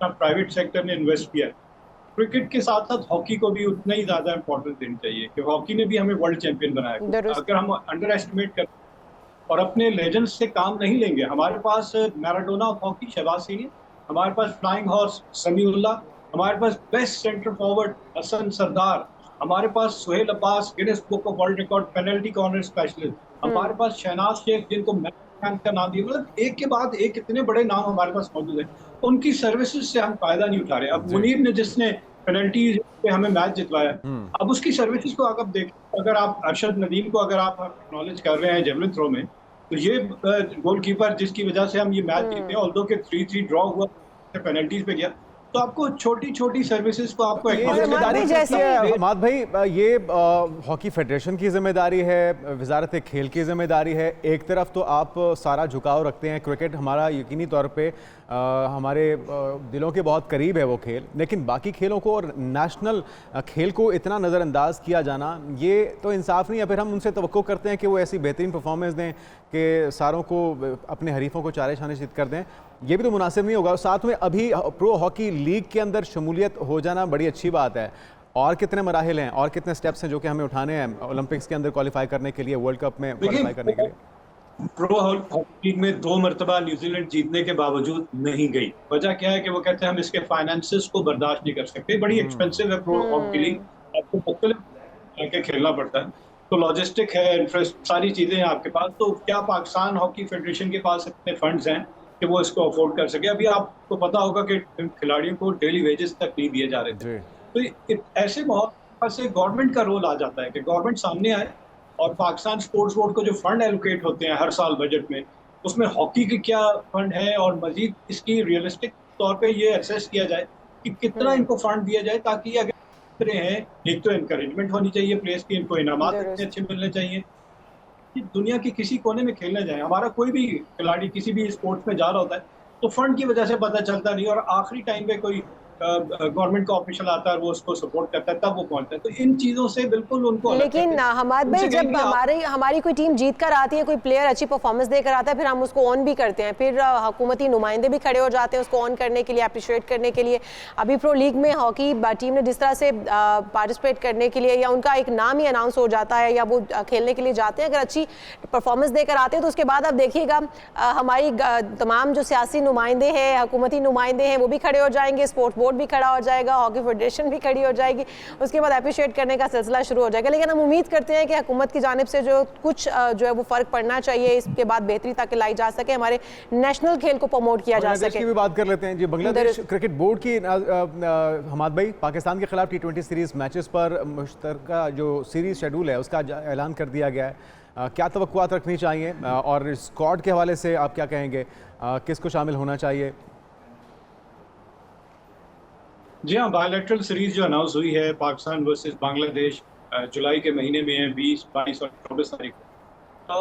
प्राइवेट सेक्टर ने इन्वेस्ट किया। क्रिकेट के साथ साथ हॉकी को भी उतना ही ज्यादा इंपॉर्टेंस देनी चाहिए, कि हॉकी ने भी हमें वर्ल्ड चैंपियन बनाया। अगर हम अंडर एस्टिमेट कर और अपने लेजेंड्स से काम नहीं लेंगे, हमारे पास Maradona of hockey Shahbaz senior, हमारे पास फ्लाइंग हॉर्स समीउल्लाह, हमारे पास best centre forward Hasan Sardar, हमारे पास Sohail Abbas Guinness book of world record penalty corner specialist, हमारे पास शहनाज शेख जिनको मैन का नाम दिया। मतलब एक के बाद एक इतने बड़े नाम हमारे पास मौजूद है, उनकी सर्विसेज से हम फायदा नहीं उठा रहे। अब मुनीर ने जिसने पेनल्टी पे हमें मैच जितवाया, अब उसकी सर्विसेज को आप देखें। अगर आप अरशद नदीम को अगर आप एक्नॉलेज कर रहे हैं जेवलिन थ्रो में, तो ये गोलकीपर जिसकी वजह से हम ये मैच जीते, ऑल्दो के 3-3 ड्रॉ हुआ, पेनल्टीज पे गया, तो आपको छोटी छोटी सर्विसेज को आपको जिम्मेदारी है हमाद भाई। ये हॉकी फेडरेशन की जिम्मेदारी है, वजारत खेल की जिम्मेदारी है। एक तरफ तो आप सारा झुकाव रखते हैं, क्रिकेट हमारा यकीनी तौर पे हमारे दिलों के बहुत करीब है वो खेल, लेकिन बाकी खेलों को और नेशनल खेल को इतना नज़रअंदाज किया जाना, ये तो इंसाफ नहीं है। फिर हम उनसे तवक्को करते हैं कि वो ऐसी बेहतरीन परफॉर्मेंस दें कि सारों को, अपने हरीफों को चारे छाने चित कर दें, ये भी तो मुनासिब नहीं होगा। साथ में अभी प्रो हॉकी लीग के अंदर शमूलियत हो जाना बड़ी अच्छी बात है। और कितने मराहिल हैं और कितने स्टेप्स हैं जो कि हमें उठाने हैं ओलंपिक्स के अंदर क्वालिफाई करने के लिए, वर्ल्ड कप में क्वालिफाई करने के लिए? प्रो हॉकी लीग में 2 मरतबा न्यूजीलैंड जीतने के बावजूद नहीं गई। वजह क्या है कि वो कहते हैं हम इसके फाइनेंसेस को बर्दाश्त नहीं कर सकते, बड़ी एक्सपेंसिव है प्रो हॉकी लीग, आपको मुख्तलिफ के खेलना पड़ता है, तो लॉजिस्टिक है, सारी चीजें हैं आपके पास। तो क्या पाकिस्तान हॉकी फेडरेशन के पास इतने फंड्स हैं कि वो इसको अफोर्ड कर सके? अभी आपको पता होगा कि खिलाड़ियों को डेली वेजेस तक नहीं दिए जा रहे थे। तो ऐसे माहौल से गवर्नमेंट का रोल आ जाता है कि गवर्नमेंट सामने आए और पाकिस्तान स्पोर्ट्स बोर्ड को जो फंड एलोकेट होते हैं हर साल बजट में, उसमें हॉकी के क्या फंड है और मजीद इसकी रियलिस्टिक तौर पे ये असेस किया जाए कि कितना इनको फंड दिया जाए, ताकि अगर हैं, एक तो इनकरेजमेंट होनी चाहिए प्लेयर्स की, इनको इनामात इतने अच्छे मिलने चाहिए कि दुनिया के किसी कोने में खेलने जाए। हमारा कोई भी खिलाड़ी किसी भी स्पोर्ट्स में जा रहा होता है तो फंड की वजह से पता चलता नहीं, और आखिरी टाइम पे कोई गवर्नमेंट का ऑफिशियल आता है और वो उसको सपोर्ट करता है, तब वो पहुंचता है। तो इन चीजों से बिल्कुल उनको अलग लेकिन करके हमाद भाई, उनसे कहें जब कि आप हमारी कोई टीम जीत कर आती है, कोई प्लेयर अच्छी परफॉर्मेंस देकर आता है, फिर हम उसको ऑन भी करते हैं, फिर हुकूमती नुमाइंदे भी खड़े हो जाते हैं उसको ऑन करने के लिए, अप्रिशिएट करने के लिए। अभी प्रो लीग में हॉकी टीम ने जिस तरह से पार्टिसिपेट करने के लिए, या उनका एक नाम ही अनाउंस हो जाता है, या वो खेलने के लिए जाते हैं, अगर अच्छी परफॉर्मेंस देकर आते हैं तो उसके बाद आप देखिएगा हमारी तमाम जो सियासी नुमाइंदे हैं, हुकूमती नुमाइंदे हैं, वो भी खड़े हो जाएंगे, स्पोर्ट्स बोर्ड भी खड़ा हो जाएगा, हॉकी फेडरेशन भी खड़ी हो जाएगी, उसके बाद अप्रिशिएट करने का सिलसिला शुरू हो जाएगा। लेकिन हम उम्मीद करते हैं कि हुकूमत की जानिब से जो कुछ जो है वो फ़र्क पड़ना चाहिए, इसके बाद बेहतरी ताकि लाई जा सके, हमारे नेशनल खेल को प्रमोट किया जा सके। की भी बात कर लेते हैं जी। बांग्लादेश क्रिकेट बोर्ड की हमाद भाई, पाकिस्तान के खिलाफ T20 सीरीज मैचेस पर मुश्तरका जो सीरीज शेड्यूल है उसका ऐलान कर दिया गया है। क्या तवक्कुआत रखनी चाहिए, और स्क्वाड के हवाले से आप क्या कहेंगे, किसको शामिल होना चाहिए? जी हाँ, बायलैटरल सीरीज जो अनाउंस हुई है पाकिस्तान वर्सेस बांग्लादेश जुलाई के महीने में है, 20, 22 और 24 तारीख को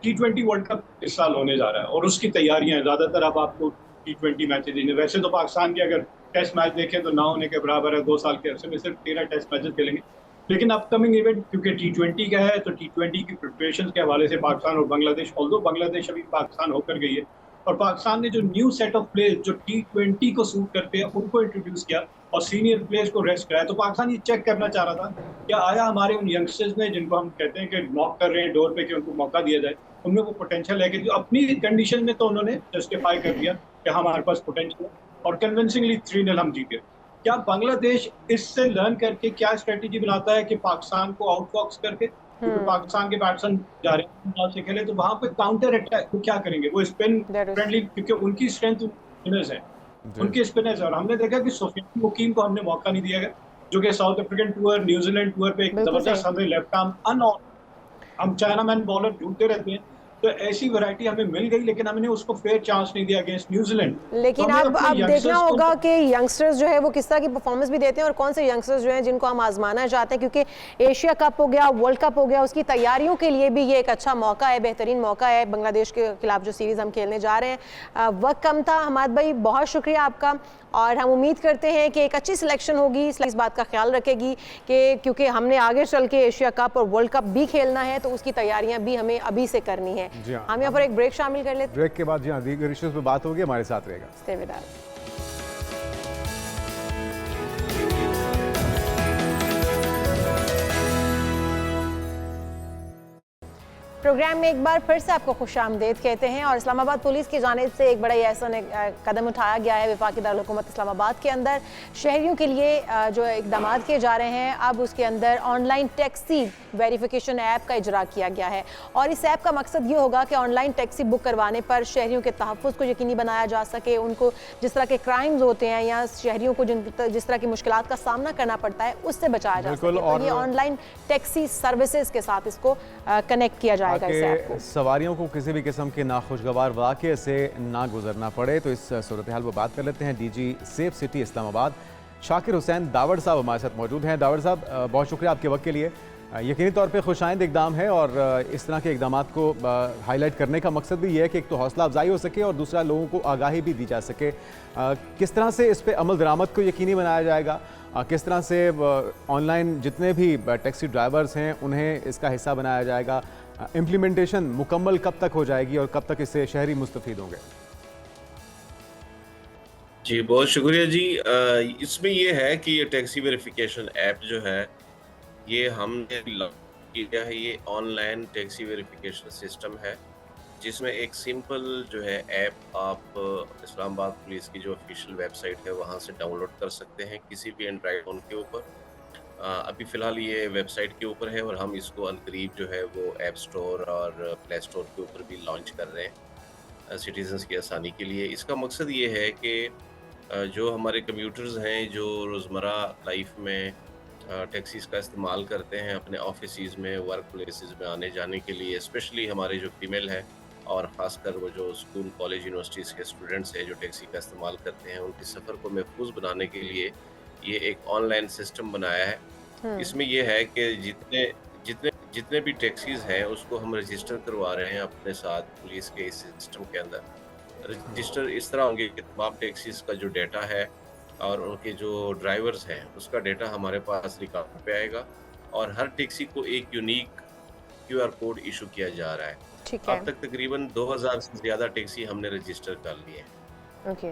T20 वर्ल्ड कप इस साल होने जा रहा है और उसकी तैयारियां हैं। ज़्यादातर अब आपको T20 मैचेज देंगे। वैसे तो पाकिस्तान के अगर टेस्ट मैच देखें तो ना होने के बराबर है, 2 साल के अरसे में सिर्फ 13 टेस्ट मैचेस खेलेंगे। लेकिन अपकमिंग इवेंट क्योंकि T20 का है, तो T20 की प्रिपरेशन के हवाले से पाकिस्तान और बांग्लादेश, ऑल्दो बांग्लादेश अभी पाकिस्तान होकर गई है, और पाकिस्तान ने जो न्यू सेट ऑफ प्लेयर्स जो T20 को सूट करते हैं उनको इंट्रोड्यूस किया और सीनियर प्लेयर्स को रेस्ट कराया। तो पाकिस्तान ये चेक करना चाह रहा था क्या आया हमारे उन यंगस्टर्स में, जिनको हम कहते हैं कि नॉक कर रहे हैं डोर पे, कि उनको मौका दिया जाए, उनमें वो पोटेंशियल है कि जो अपनी कंडीशन में तो उन्होंने जस्टिफाई कर दिया कि हमारे पास पोटेंशियल है, और कन्विंसिंगली 3-0 हम जीते। क्या बांग्लादेश इससे लर्न करके क्या स्ट्रेटेजी बनाता है कि पाकिस्तान को आउटफॉक्स करके, क्योंकि पाकिस्तान के बैट्समैन जा रहे हैं पंजाब से खेले, तो वहां पे काउंटर अटैक वो क्या करेंगे, वो स्पिन फ्रेंडली, क्योंकि उनकी स्ट्रेंथ स्पिनर्स है, उनके स्पिनर्स है। और हमने देखा कि सोफियान मुकीम को हमने मौका नहीं दिया गया, जो कि south African tour, New Zealand tour पे एक जबरदस्त हमें लेफ्ट आर्म हम चाइना मैन बॉलर ढूंढते रहते हैं, तो ऐसी वैरायटी हमें मिल गई, लेकिन हमने उसको फेयर चांस नहीं दिया अगेंस्ट न्यूजीलैंड। लेकिन तो अब देखना होगा कि यंगस्टर्स जो है वो किस तरह की परफॉर्मेंस भी देते हैं, और कौन से यंगस्टर्स जो हैं जिनको हम आजमाना चाहते हैं, क्योंकि एशिया कप हो गया, वर्ल्ड कप हो गया, उसकी तैयारियों के लिए भी ये एक अच्छा मौका है, बेहतरीन मौका है बांग्लादेश के खिलाफ जो सीरीज़ हम खेलने जा रहे हैं। वक्त कम था हमाद भाई, बहुत शुक्रिया आपका, और हम उम्मीद करते हैं कि एक अच्छी सिलेक्शन होगी, इस बात का ख्याल रखेगी कि क्योंकि हमने आगे चल के एशिया कप और वर्ल्ड कप भी खेलना है, तो उसकी तैयारियां भी हमें अभी से करनी है। हम यहाँ पर एक ब्रेक शामिल कर लेते हैं, ब्रेक के बाद जी हाँ दीगर इश्यूज पे बात होगी, हमारे साथ रहेगा। Stay with us. प्रोग्राम में एक बार फिर से आपको खुशामदीद कहते हैं, और इस्लामाबाद पुलिस की जानिब से एक बड़ा ही ऐसा कदम उठाया गया है वफाकी दारुल हुकूमत इस्लामाबाद के अंदर शहरियों के लिए जो इकदाम किए जा रहे हैं। अब उसके अंदर ऑनलाइन टैक्सी वेरिफिकेशन ऐप का इजरा किया गया है, और इस ऐप का मकसद ये होगा कि ऑनलाइन टैक्सी बुक करवाने पर शहरियों के तहफ़्फ़ुज़ को यकीनी बनाया जा सके, उनको जिस तरह के क्राइम्स होते हैं या शहरियों को जिस तरह की मुश्किलात का सामना करना पड़ता है उससे बचाया जा सके। और ये ऑनलाइन टैक्सी सर्विसेज के साथ इसको कनेक्ट किया जाएगा। सवारियों को किसी भी किस्म के नाखुशगवार वाक़े से ना गुजरना पड़े, तो इस सूरत हाल पर बात कर लेते हैं। DG safe city Islamabad Shakir Hussain Dawar साहब हमारे साथ मौजूद हैं। दावड़ साहब, बहुत शुक्रिया आपके वक्त के लिए। यकीनी तौर पे खुशाइंद इकदाम है, और इस तरह के इकदाम को हाईलाइट करने का मकसद भी ये है कि एक तो हौसला अफजाई हो सके और दूसरा लोगों को आगाही भी दी जा सके। किस तरह से इस पर अमल दरामद को यकीनी बनाया जाएगा, किस तरह से ऑनलाइन जितने भी टैक्सी ड्राइवर्स हैं उन्हें इसका हिस्सा बनाया जाएगा, इम्प्लीमेंटेशन मुकम्मल कब तक हो जाएगी और कब तक इससे शहरी मुस्तफीद होंगे? जी बहुत शुक्रिया जी। इसमें ये है कि ये टैक्सी वेरिफिकेशन ऐप जो है ये हमने किया है, ये ऑनलाइन टैक्सी वेरिफिकेशन सिस्टम है, जिसमें एक सिंपल जो है ऐप आप इस्लामाबाद पुलिस की जो ऑफिशियल वेबसाइट है वहाँ से डाउनलोड कर सकते हैं किसी भी एंड्रॉइड फ़ोन के ऊपर। अभी फ़िलहाल ये वेबसाइट के ऊपर है, और हम इसको अनकरीब जो है वो ऐप स्टोर और प्ले स्टोर के ऊपर भी लॉन्च कर रहे हैं सिटीजन्स की आसानी के लिए। इसका मकसद ये है कि जो हमारे कम्यूटर्स हैं जो रोज़मर्रा लाइफ में टैक्सीज़ का इस्तेमाल करते हैं अपने ऑफिसेज़ में, वर्क प्लेसेस में आने जाने के लिए, स्पेशली हमारे जो फीमेल है और ख़ासकर वो जो स्कूल, कॉलेज, यूनिवर्सिटीज़ के स्टूडेंट्स हैं जो टैक्सी का इस्तेमाल करते हैं, उनके सफ़र को महफूज बनाने के लिए ये एक ऑनलाइन सिस्टम बनाया है। इसमें ये है कि जितने जितने जितने भी टैक्सीज़ हैं उसको हम रजिस्टर करवा रहे हैं अपने साथ पुलिस के इस सिस्टम के अंदर। रजिस्टर इस तरह होंगे कि तमाम टैक्सीज़ का जो डेटा है और उनके जो ड्राइवर्स हैं उसका डेटा हमारे पास रिकॉर्ड पे आएगा और हर टैक्सी को एक यूनिक क्यूआर कोड इशू किया जा रहा है। ठीक है। अब तक तकरीबन 2000 से ज़्यादा टैक्सी हमने रजिस्टर कर लिए हैं। ओके।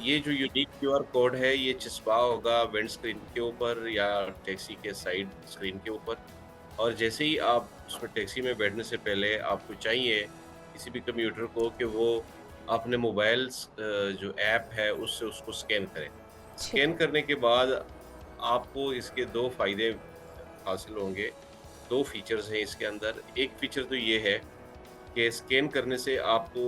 ये जो यूनिक क्यूआर कोड है ये चिपका होगा विंड स्क्रीन के ऊपर या टैक्सी के साइड स्क्रीन के ऊपर, और जैसे ही आप उसमें टैक्सी में बैठने से पहले आपको चाहिए किसी भी कम्यूटर को कि वो अपने मोबाइल जो ऐप है उससे उसको स्कैन करें। स्कैन करने के बाद आपको इसके 2 फ़ायदे हासिल होंगे। 2 फीचर्स हैं इसके अंदर। एक फीचर तो ये है कि स्कैन करने से आपको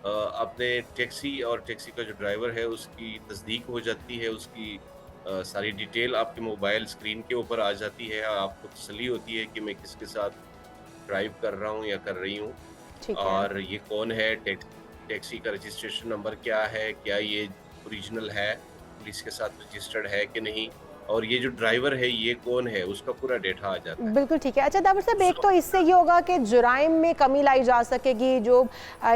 अपने टैक्सी और टैक्सी का जो ड्राइवर है उसकी तस्दीक हो जाती है, उसकी सारी डिटेल आपके मोबाइल स्क्रीन के ऊपर आ जाती है। आपको तसल्ली होती है कि मैं किसके साथ ड्राइव कर रहा हूँ या कर रही हूँ और ये कौन है, टैक्सी का रजिस्ट्रेशन नंबर क्या है, क्या ये ओरिजिनल है, पुलिस के साथ रजिस्टर्ड है कि नहीं, और ये जो ड्राइवर है ये कौन है, उसका पूरा डेटा आ जाता है। बिल्कुल ठीक है। अच्छा दावर साहब, एक तो इससे ये होगा कि जुराइम में कमी लाई जा सकेगी, जो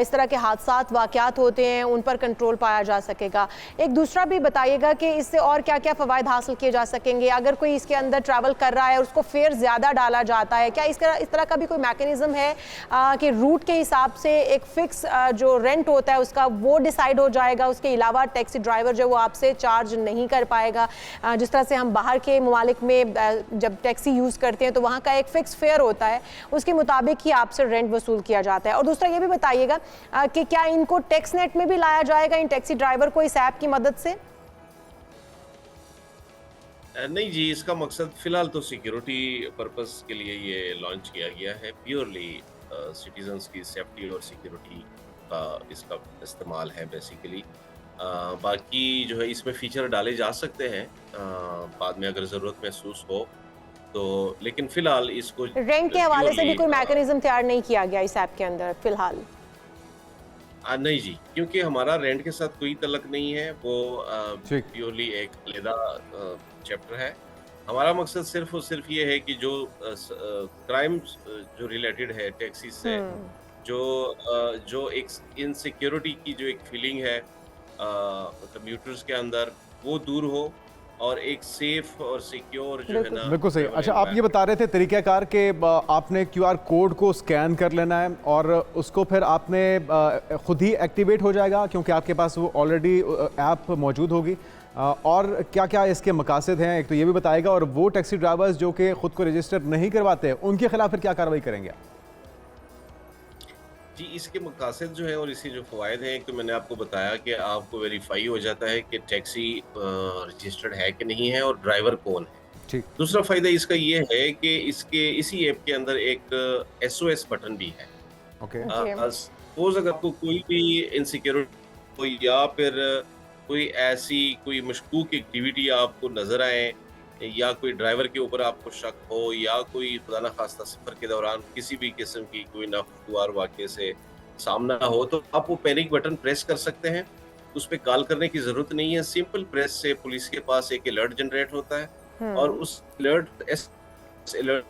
इस तरह के हादसात वाक़यात होते हैं उन पर कंट्रोल पाया जा सकेगा। एक दूसरा भी बताइएगा कि इससे और क्या क्या फ़वाइद हासिल किए जा सकेंगे। अगर कोई इसके अंदर ट्रैवल कर रहा है और उसको फेयर ज़्यादा डाला जाता है, क्या इस तरह का भी कोई मैकेनिज़्म है कि रूट के हिसाब से एक फ़िक्स जो रेंट होता है उसका वो डिसाइड हो जाएगा, उसके अलावा टैक्सी ड्राइवर जो वो आपसे चार्ज नहीं कर पाएगा? जिस तरह से हम बाहर के ममालिक में जब टैक्सी यूज़ करते हैं तो वहाँ का एक फ़िक्स फेयर होता है, उसके मुताबिक ही आपसे रेंट वसूल किया जाता है। और दूसरा ये भी बताइएगा कि क्या इनको टैक्स नेट में भी लाया जाएगा, इन टैक्सी ड्राइवर को, इस ऐप की मदद से? नहीं जी, इसका मकसद फ़िलहाल तो सिक्योरिटी पर्पस के लिए ये लॉन्च किया गया है। प्योरली सिटीजन्स की सेफ्टी और सिक्योरिटी का इसका इस्तेमाल है बेसिकली। बाकी जो है इसमें फ़ीचर डाले जा सकते हैं बाद में अगर ज़रूरत महसूस हो तो, लेकिन फ़िलहाल इसको रेंट के हवाले से भी कोई मैकेनिज़्म तैयार नहीं किया गया इस ऐप के अंदर फ़िलहाल? नहीं जी, क्योंकि हमारा रेंट के साथ कोई तल्लक नहीं है, वो प्योरली एक अलग चैप्टर है। हमारा मकसद सिर्फ और सिर्फ ये है कि जो क्राइम जो रिलेटेड है टैक्सी से, जो एक इनसिक्योरिटी की जो एक फीलिंग है कम्यूटर्स के अंदर, वो दूर हो और एक सेफ और सिक्योर जो है ना। बिल्कुल सही। अच्छा, आप ये बता रहे थे तरीक़ाकार के आपने क्यूआर कोड को स्कैन कर लेना है और उसको फिर आपने खुद ही एक्टिवेट हो जाएगा क्योंकि आपके पास वो ऑलरेडी ऐप मौजूद होगी, और क्या क्या इसके मकासद हैं एक तो ये भी बताएगा, और वो टैक्सी ड्राइवर्स जो कि खुद को रजिस्टर नहीं करवाते उनके खिलाफ फिर क्या कार्रवाई करेंगे? जी, इसके मकासद जो है और इसके जो फ़वाइद हैं, एक तो मैंने आपको बताया कि आपको वेरीफाई हो जाता है कि टैक्सी रजिस्टर्ड है कि नहीं है और ड्राइवर कौन है। ठीक। दूसरा फ़ायदा इसका ये है कि इसी ऐप के अंदर एक SOS बटन भी है। ओके। सपोज अगर आपको कोई भी इनसिक्योरिटी हो या फिर कोई मशकूक एक्टिविटी आपको नज़र आए या कोई ड्राइवर के ऊपर आपको शक हो या कोई खुदा न खास्ता सफ़र के दौरान किसी भी किस्म की कोई नाखुशगवार वाक़े से सामना हो, तो आप वो पैनिक बटन प्रेस कर सकते हैं। उस पर कॉल करने की ज़रूरत नहीं है, सिंपल प्रेस से पुलिस के पास एक अलर्ट जनरेट होता है और उस अलर्ट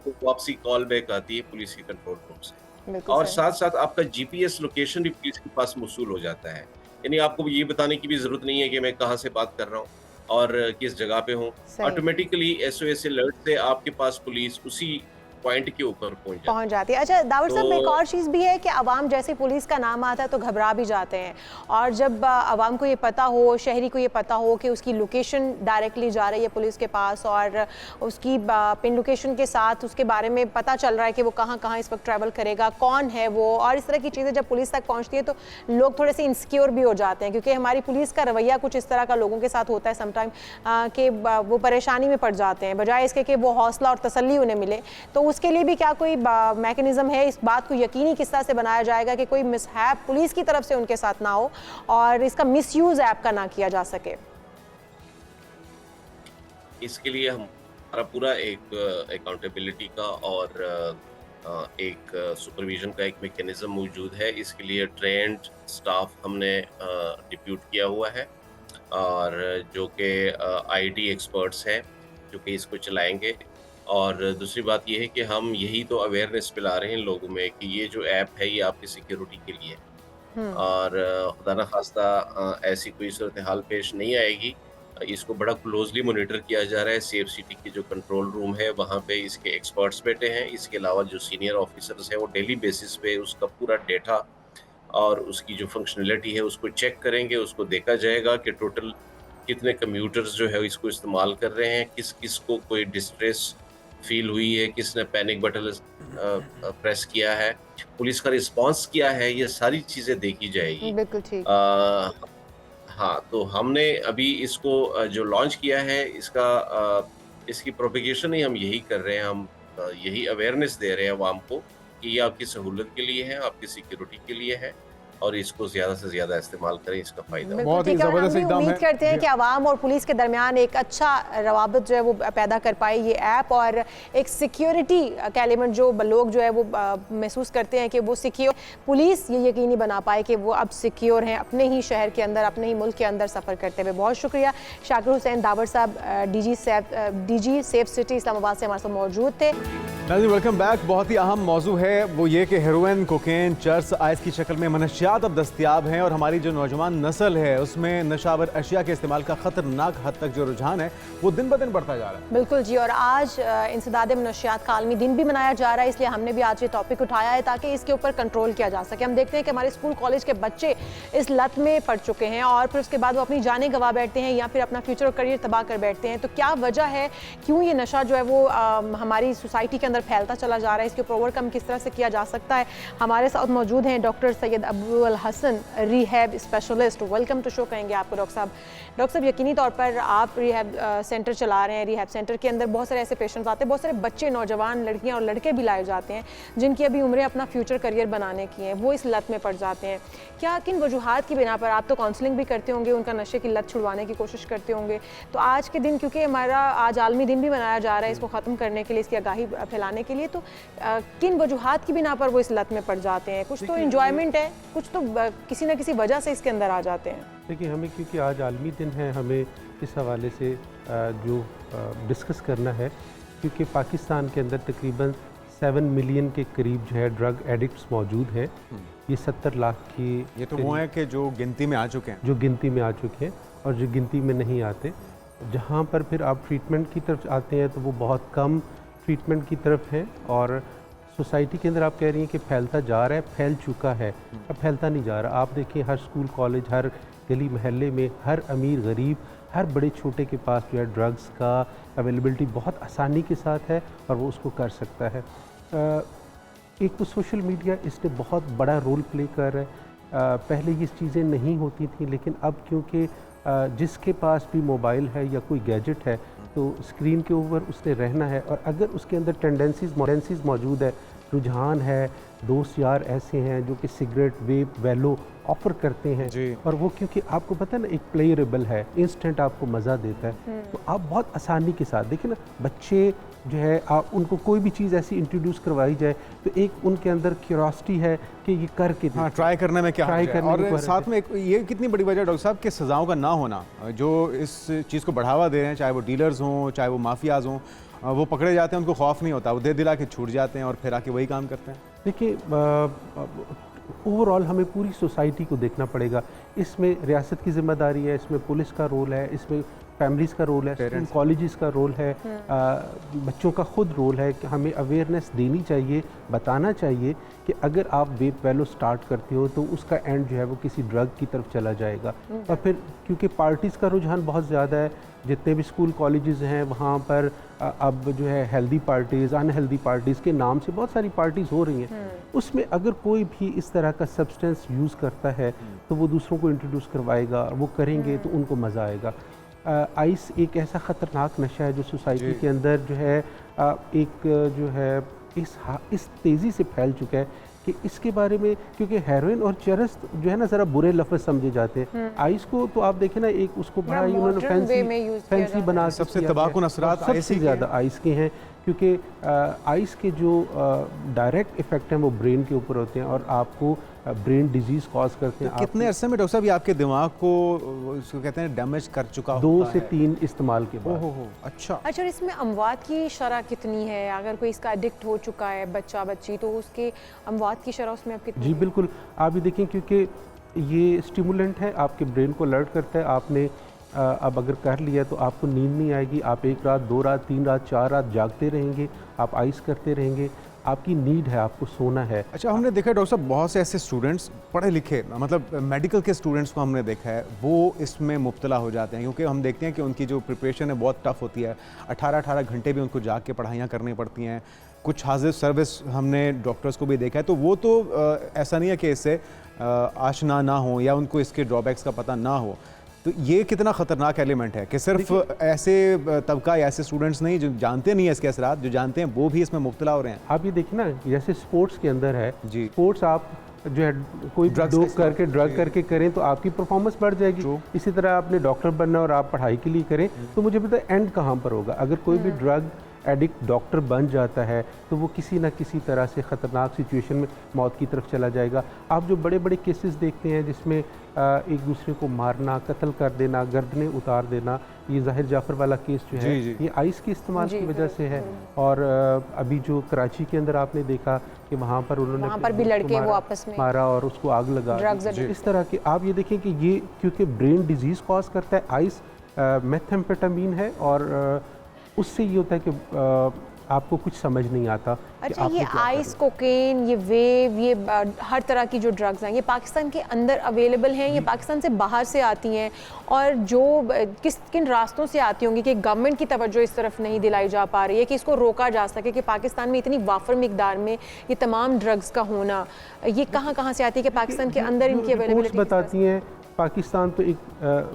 को वापसी कॉल बैक आती है पुलिस के कंट्रोल रूम से, और साथ साथ आपका GPS लोकेशन भी पुलिस के पास मौसूल हो जाता है। यानी आपको ये बताने की भी ज़रूरत नहीं है कि मैं कहाँ से बात कर रहा हूँ और किस जगह पे हूँ। ऑटोमेटिकली SOS अलर्ट से आपके पास पुलिस उसी पॉइंट के ऊपर पहुंच जाती है। अच्छा दावर साहब, एक और चीज़ भी है कि आवाम जैसे पुलिस का नाम आता है तो घबरा भी जाते हैं, और जब आवाम को ये पता हो, शहरी को ये पता हो कि उसकी लोकेशन डायरेक्टली जा रही है पुलिस के पास और उसकी पिन लोकेशन के साथ उसके बारे में पता चल रहा है कि वो कहाँ कहाँ इस वक्त ट्रैवल करेगा, कौन है वो, और इस तरह की चीज़ें जब पुलिस तक पहुँचती है तो लोग थोड़े से इनसिक्योर भी हो जाते हैं, क्योंकि हमारी पुलिस का रवैया कुछ इस तरह का लोगों के साथ होता है समटाइम कि वो परेशानी में पड़ जाते हैं, बजाय इसके कि वो हौसला और तसल्ली उन्हें मिले। तो उसके लिए भी क्या कोई मैकेनिज्म है, इस बात को यकीनी किस तरह से बनाया जाएगा कि कोई मिसहैप पुलिस की तरफ से उनके साथ ना हो और इसका मिसयूज ऐप का ना किया जा सके? इसके लिए हम हमारा पूरा एक अकाउंटेबिलिटी का और एक सुपरविजन का एक मैकेनिज्म मौजूद है। इसके लिए ट्रेंड स्टाफ हमने डिप्यूट किया हुआ है और जो कि आईटी एक्सपर्ट्स हैं जो कि इसको चलाएंगे। और दूसरी बात ये है कि हम यही तो अवेयरनेस फैला रहे हैं लोगों में कि ये जो ऐप है ये आपकी सिक्योरिटी के लिए है और खुदा न खास्ता ऐसी कोई सूरत हाल पेश नहीं आएगी। इसको बड़ा क्लोजली मॉनिटर किया जा रहा है। सेफ सिटी की जो कंट्रोल रूम है वहाँ पे इसके एक्सपर्ट्स बैठे हैं। इसके अलावा जो सीनियर ऑफिसर्स हैं वो डेली बेसिस पे उसका पूरा डेटा और उसकी जो फंक्शनलिटी है उसको चेक करेंगे। उसको देखा जाएगा कि टोटल कितने कम्यूटर्स जो है इसको इस्तेमाल कर रहे हैं, किस किस को कोई डिस्ट्रेस फील हुई है, किसने पैनिक बटन प्रेस किया है, पुलिस का रिस्पांस क्या है, ये सारी चीज़ें देखी जाएगी। बिल्कुल ठीक। हाँ, तो हमने अभी इसको जो लॉन्च किया है इसकी प्रोपेगेशन ही हम यही कर रहे हैं। हम यही अवेयरनेस दे रहे हैं आवाम को कि ये आपकी सहूलत के लिए है, आपकी सिक्योरिटी के लिए है और इसको ज़्यादा से ज़्यादा इस्तेमाल करें, इसका फ़ायदा। बहुत ही ज़बरदस्त एकदम है। उम्मीद करते हैं कि आवाम और पुलिस के दरमियान एक अच्छा रवाबत जो है वो पैदा कर पाए ये ऐप और एक सिक्योरिटी का एलिमेंट जो लोग जो है वो महसूस करते हैं कि वो सिक्योर, पुलिस ये यकीनी बना पाए कि वो अब सिक्योर हैं अपने ही शहर के अंदर, अपने ही मुल्क के अंदर सफ़र करते हुए। बहुत शुक्रिया शाकिर हुसैन दावर साहब, DG सेफ सिटी इस्लामाबाद से हमारे साथ मौजूद थे। Welcome back. बहुत ही अहम मौजू है वो ये कि हेरोइन, कोकेन, चर्स, आइस की शक्ल में मनशियात अब दस्तयाब हैं और हमारी जो नौजवान नस्ल है उसमें नशावर अशिया के इस्तेमाल का खतरनाक हद तक जो रुझान है वो दिन ब दिन बढ़ता जा रहा है। बिल्कुल जी, और आज इंसदाद मनशियात का आलमी दिन भी मनाया जा रहा है, इसलिए हमने भी आज ये टॉपिक उठाया है ताकि इसके ऊपर कंट्रोल किया जा सके। हम देखते हैं कि हमारे स्कूल कॉलेज के बच्चे इस लत में पड़ चुके हैं और फिर उसके बाद वो अपनी जानें गंवा बैठते हैं या फिर अपना फ्यूचर और करियर तबाह कर बैठते हैं। तो क्या वजह है, क्यों ये नशा जो है वो हमारी सोसाइटी के अंदर फैलता चला जा रहा है, इसके ऊपर ओवरकम किस तरह से किया जा सकता है। हमारे साथ मौजूद हैं doctor Syed Abul Hasan, rehab specialist. Welcome to show कहेंगे आपको डॉक्टर साहब। डॉक्टर साहब, यकीनी तौर पर आप रिहैब सेंटर चला रहे हैं। रिहैब सेंटर के अंदर बहुत सारे ऐसे पेशेंट्स आते हैं, बहुत सारे बच्चे, नौजवान, लड़कियां और लड़के भी लाए जाते हैं जिनकी अभी उम्रें अपना फ्यूचर करियर बनाने की हैं, वो इस लत में पड़ जाते हैं। क्या किन वजूहात की बिना पर, आप तो काउंसलिंग भी करते होंगे, उनका नशे की लत छुड़वाने की कोशिश करते होंगे, तो आज के दिन, क्योंकि हमारा आज आलमी दिन भी मनाया जा रहा है इसको ख़त्म करने के लिए, इसकी आगाही फैलाने के लिए, तो किन वजूहात की बिना पर वो इस लत में पड़ जाते हैं? कुछ तो इंजॉयमेंट है, कुछ तो किसी न किसी वजह से इसके अंदर आ जाते हैं। देखिए, हमें क्योंकि आज आलमी दिन है, हमें इस हवाले से जो डिस्कस करना है, क्योंकि पाकिस्तान के अंदर तकरीबन 7 मिलियन के करीब जो है ड्रग एडिक्ट्स मौजूद हैं। ये 70 लाख की, ये तो वो हैं कि जो गिनती में आ चुके हैं, जो गिनती में आ चुके हैं और जो गिनती में नहीं आते। जहाँ पर फिर आप ट्रीटमेंट की तरफ आते हैं तो वो बहुत कम ट्रीटमेंट की तरफ है और सोसाइटी के अंदर आप कह रही हैं कि फैलता जा रहा है, फैल चुका है, अब फैलता नहीं जा रहा। आप देखिए, हर स्कूल कॉलेज, हर गली महल्ले में, हर अमीर गरीब, हर बड़े छोटे के पास जो है ड्रग्स का अवेलेबिलिटी बहुत आसानी के साथ है और वो उसको कर सकता है। एक तो सोशल मीडिया इसने बहुत बड़ा रोल प्ले कर रहा है। पहले ये चीज़ें नहीं होती थी, लेकिन अब क्योंकि जिसके पास भी मोबाइल है या कोई गैजेट है तो स्क्रीन के ऊपर उसने रहना है और अगर उसके अंदर टेंडेंसीज मौजूद है, रुझान है, दोस्त यार ऐसे हैं जो कि सिगरेट, वेप, वेलो ऑफ़र करते हैं और वो क्योंकि आपको पता है ना, एक प्लेयरेबल है, इंस्टेंट आपको मज़ा देता है, तो आप बहुत आसानी के साथ देखिए ना, बच्चे जो है आप उनको कोई भी चीज़ ऐसी इंट्रोड्यूस करवाई जाए तो एक उनके अंदर क्यूरियोसिटी है कि ये करके ट्राई करने में क्या है। और साथ में ये कितनी बड़ी वजह डॉक्टर साहब कि सज़ाओं का ना होना, जो इस चीज़ को बढ़ावा दे रहे हैं, चाहे वो डीलर्स हों, चाहे वो माफियाज हों, वो पकड़े जाते हैं, उनको खौफ नहीं होता, वो दे दिला के छूट जाते हैं और फिर आके वही काम करते हैं। देखिए, ओवरऑल हमें पूरी सोसाइटी को देखना पड़ेगा। इसमें रियासत की जिम्मेदारी है, इसमें पुलिस का रोल है, इसमें फैमिलीज़ का रोल है, स्कूल कॉलेजेस का रोल है, बच्चों का खुद रोल है कि हमें अवेयरनेस देनी चाहिए, बताना चाहिए कि अगर आप वेप वेलो स्टार्ट करते हो तो उसका एंड जो है वो किसी ड्रग की तरफ चला जाएगा। और फिर क्योंकि पार्टीज़ का रुझान बहुत ज़्यादा है, जितने भी स्कूल कॉलेजेस हैं वहाँ पर अब जो है हेल्दी पार्टीज़, अनहेल्दी पार्टीज़ के नाम से बहुत सारी पार्टीज़ हो रही हैं। उसमें अगर कोई भी इस तरह का सब्सटेंस यूज़ करता है तो वो दूसरों को इंट्रोड्यूस करवाएगा, वो करेंगे तो उनको मज़ा आएगा। आइस एक ऐसा ख़तरनाक नशा है जो सोसाइटी के अंदर जो है एक जो है इस तेज़ी से फैल चुका है कि इसके बारे में, क्योंकि हेरोइन और चरस जो है ना ज़रा बुरे लफ्ज़ समझे जाते हैं। आइस को तो आप देखें ना, एक उसको बड़ा ही उन्होंने फैंसी बना के सबसे किया है। तबाहकुन असरात और आइस सबसे के ज़्यादा आइस के हैं, क्योंकि आइस के जो डायरेक्ट इफ़ेक्ट हैं वो ब्रेन के ऊपर होते हैं और आपको ब्रेन डिजीज़ कॉज करते हैं। कितने अरसे में डॉक्टर साहब ये आपके दिमाग को उसको कहते हैं डैमेज कर चुका दो होता से है? 3 इस्तेमाल के बाद। ओहो, अच्छा। अच्छा, और इसमें अमवात की शरह कितनी है? अगर कोई इसका एडिक्ट हो चुका है बच्चा बच्ची, तो उसके अमवात की शरह उसमें अब कितनी जी है? बिल्कुल, आप ये देखें क्योंकि ये स्टिमुलेंट है, आपके ब्रेन को अलर्ट करता है। आपने अब अगर कर लिया तो आपको नींद नहीं आएगी, आप 1 रात 2 रात 3 रात 4 रात जागते रहेंगे, आप आइस करते रहेंगे, आपकी नीड है, आपको सोना है। अच्छा, हमने देखा है डॉक्टर साहब बहुत से ऐसे स्टूडेंट्स पढ़े लिखे, मतलब मेडिकल के स्टूडेंट्स को हमने देखा है वो इसमें मुब्तला हो जाते हैं, क्योंकि हम देखते हैं कि उनकी जो प्रिपरेशन है बहुत टफ होती है। 18-18 घंटे भी उनको जाग के पढ़ाइयाँ करनी पड़ती हैं। कुछ हाजिर सर्विस हमने डॉक्टर्स को भी देखा है, तो वो तो ऐसा नहीं है कि इससे आशना ना हो या उनको इसके ड्रॉबैक्स का पता ना हो। तो ये कितना ख़तरनाक एलिमेंट है कि सिर्फ ऐसे तबका या ऐसे स्टूडेंट्स नहीं जो जानते नहीं है इसके असरात, जो जानते हैं वो भी इसमें मुब्तला हो रहे हैं। आप ये देखिए ना, जैसे स्पोर्ट्स के अंदर है जी। स्पोर्ट्स आप जो है कोई ड्रग करके करें तो आपकी परफॉर्मेंस बढ़ जाएगी। इसी तरह आपने डॉक्टर बनना और आप पढ़ाई के लिए करें तो मुझे पता है एंड कहाँ पर होगा। अगर कोई भी ड्रग एडिक्ट डॉक्टर बन जाता है तो वो किसी ना किसी तरह से ख़तरनाक सिचुएशन में मौत की तरफ चला जाएगा। आप जो बड़े बड़े केसेस देखते हैं जिसमें एक दूसरे को मारना, कत्ल कर देना, गर्दनें उतार देना, ये ज़ाहिर जाफ़र वाला केस जो है ये आइस के इस्तेमाल की वजह से है। और अभी जो कराची के अंदर आपने देखा कि वहाँ पर उन्होंने भी लड़के वो आपस में मारा और उसको आग लगा। इस तरह के आप ये देखें कि ये क्योंकि ब्रेन डिजीज़ कॉज करता है। आइस मेथेम्फेटामीन है और उससे ये होता है कि आपको कुछ समझ नहीं आता। अच्छा, ये आइस, कोकेन, ये वेव, ये हर तरह की जो ड्रग्स हैं ये पाकिस्तान के अंदर अवेलेबल हैं, ये पाकिस्तान से बाहर से आती हैं, और जो किन रास्तों से आती होंगी कि गवर्नमेंट की तवज्जो इस तरफ नहीं दिलाई जा पा रही है कि इसको रोका जा सके कि पाकिस्तान में इतनी वाफर मिकदार में ये तमाम ड्रग्स का होना, ये कहाँ से आती है कि पाकिस्तान के अंदर इनकी अवेलेबिलिटी बताती हैं। पाकिस्तान तो एक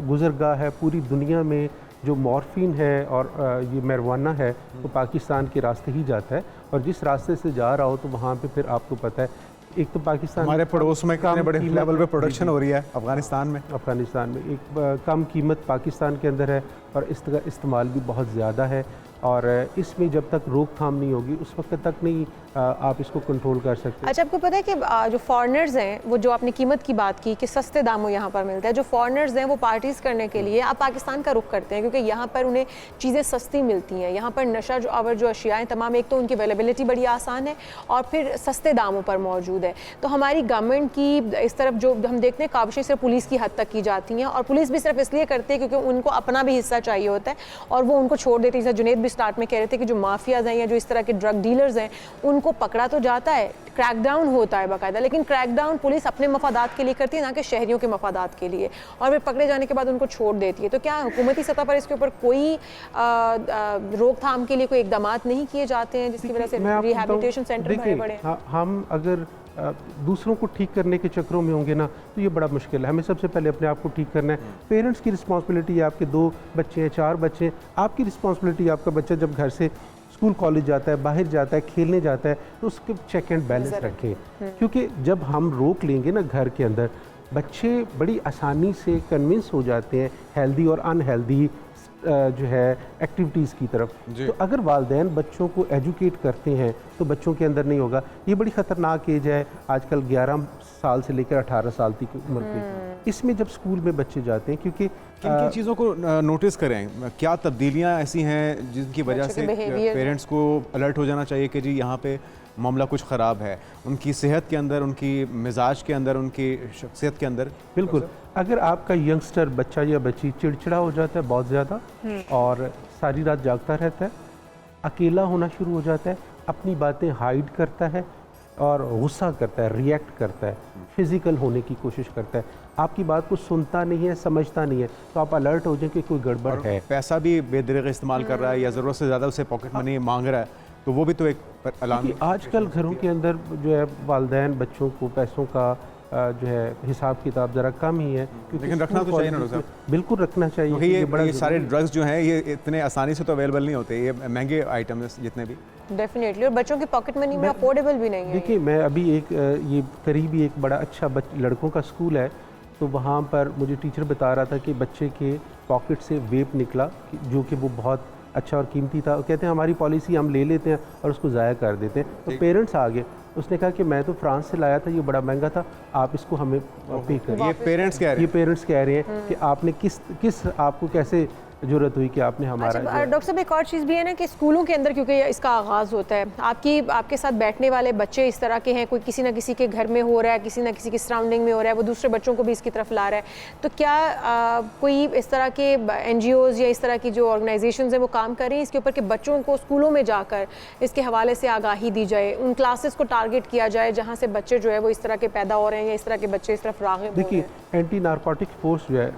गुजरगाह है पूरी दुनिया में। जो मॉर्फिन है और ये marijuana है तो पाकिस्तान के रास्ते ही जाता है, और जिस रास्ते से जा रहा हो तो वहाँ पे फिर आपको पता है एक तो पाकिस्तान हमारे पड़ोस में कितने बड़े लेवल पे प्रोडक्शन हो रही है अफगानिस्तान में एक कम कीमत पाकिस्तान के अंदर है और इसका इस्तेमाल भी बहुत ज़्यादा है। और इसमें जब तक रोकथाम नहीं होगी उस वक्त तक नहीं आप इसको कंट्रोल कर सकते। अच्छा, आपको पता है कि जो फॉरेनर्स हैं, वो जो आपने कीमत की बात की कि सस्ते दामों यहाँ पर मिलता है, जो फॉरेनर्स हैं वो पार्टीज़ करने के लिए आप पाकिस्तान का रुख करते हैं क्योंकि यहाँ पर उन्हें चीज़ें सस्ती मिलती हैं। यहाँ पर नशा जो आवर जो अशियाएँ तमाम, एक तो उनकी अवेलेबिलिटी बड़ी आसान है और फिर सस्ते दामों पर मौजूद है। तो हमारी गवर्नमेंट की इस तरफ जो हम देखते हैं काविशें सिर्फ पुलिस की हद तक की जाती हैं, और पुलिस भी सिर्फ इसलिए करती है क्योंकि उनको अपना भी हिस्सा चाहिए होता है और वो उनको छोड़ देती है। जैसे जुनेद भी स्टार्ट में कह रहे थे कि जो माफियाज हैं या जो इस तरह के ड्रग डीलर्स हैं उनको पकड़ा तो जाता है, क्रैकडाउन होता है बाकायदा, लेकिन क्रैकडाउन पुलिस अपने मफादात के लिए करती है ना कि शहरियों के मफादात के लिए, और फिर पकड़े जाने के बाद उनको छोड़ देती है। तो क्या हुकूमती सतह पर इसके ऊपर कोई रोकथाम के लिए कोई इकदाम नहीं किए जाते हैं जिसकी वजह से रिहैबिलिटेशन सेंटर भरे पड़े हैं? हम अगर दूसरों को ठीक करने के चक्रों में होंगे ना तो ये बड़ा मुश्किल है। हमें सबसे पहले अपने आप को ठीक करना है। पेरेंट्स की रिस्पॉन्सिबिलिटी है, आपके 2 बच्चे हैं 4 बच्चे हैं, आपकी रिस्पॉन्सिबिलिटी, आपका बच्चा जब घर से स्कूल कॉलेज जाता है, बाहर जाता है, खेलने जाता है तो उसके चेक एंड बैलेंस रखें। क्योंकि जब हम रोक लेंगे ना घर के अंदर, बच्चे बड़ी आसानी से कन्विंस हो जाते हैं हेल्दी और अनहेल्दी जो है एक्टिविटीज़ की तरफ। तो अगर वालिदैन बच्चों को एजुकेट करते हैं तो बच्चों के अंदर नहीं होगा। ये बड़ी ख़तरनाक एज है आजकल, 11 साल से लेकर 18 साल तक की उम्र की। इसमें जब स्कूल में बच्चे जाते हैं, क्योंकि किन चीज़ों को नोटिस करें, क्या तब्दीलियां ऐसी हैं जिनकी वजह से पेरेंट्स को अलर्ट हो जाना चाहिए कि जी यहाँ पे मामला कुछ ख़राब है, उनकी सेहत के अंदर, उनकी मिजाज के अंदर, उनकी शख्सियत के अंदर? बिल्कुल, अगर आपका यंगस्टर बच्चा या बच्ची चिड़चिड़ा हो जाता है बहुत ज़्यादा और सारी रात जागता रहता है, अकेला होना शुरू हो जाता है, अपनी बातें हाइड करता है और गुस्सा करता है, रिएक्ट करता है, फिज़िकल होने की कोशिश करता है, आपकी बात को सुनता नहीं है, समझता नहीं है, तो आप अलर्ट हो जाए कि कोई गड़बड़ है। पैसा भी बेदरीग इस्तेमाल कर रहा है या ज़रूरत से ज़्यादा उसे पॉकेट मनी मांग रहा है, तो वो भी तो एक अलार्म। आजकल घरों के अंदर जो है वालिदैन बच्चों को पैसों का जो है हिसाब किताब ज़रा कम ही है, क्योंकि लेकिन रखना तो चाहिए ना डॉक्टर साहब। बिल्कुल रखना चाहिए, क्योंकि ये सारे ज़रूरी है। ड्रग्स जो हैं ये इतने आसानी से तो अवेलेबल नहीं होते, ये महंगे आइटम है जितने भी। डेफिनेटली, और बच्चों की पॉकेट मनी में अफोर्डेबल भी नहीं है। देखिए, मैं अभी एक ये करीबी एक बड़ा अच्छा लड़कों का स्कूल है, तो वहाँ पर मुझे टीचर बता रहा था कि बच्चे के पॉकेट से वेप निकला जो कि वो बहुत अच्छा और कीमती था। कहते हैं हमारी पॉलिसी हम ले लेते हैं और उसको ज़ाया कर देते हैं। तो पेरेंट्स आ गए, उसने कहा कि मैं तो फ्रांस से लाया था, ये बड़ा महंगा था, आप इसको हमें पे करें। ये पेरेंट्स कह रहे ये हैं। पेरेंट्स कह रहे हैं कि आपने किस आपको कैसे ज़रूरत हुई कि आपने हमारा अच्छा, डॉक्टर साहब एक और चीज़ भी है ना कि स्कूलों के अंदर क्योंकि इसका आगाज़ होता है, आपके साथ बैठने वाले बच्चे इस तरह के हैं, कोई किसी ना किसी के घर में हो रहा है, किसी ना किसी की सराउंडिंग में हो रहा है, वो दूसरे बच्चों को भी इसकी तरफ ला रहा है। तो क्या कोई इस तरह के NGOs या इस तरह की जो ऑर्गेनाइजेशंस हैं वो काम कर रही हैं इसके ऊपर कि बच्चों को स्कूलों में जाकर इसके हवाले से आगाही दी जाए, उन क्लासेस को टारगेट किया जाए जहाँ से बच्चे जो है वो इस तरह के पैदा हो रहे हैं या इस तरह के बच्चे इस तरफ राग़िब हो रहे हैं? देखिए, एंटी नारकोटिक फोर्स जो है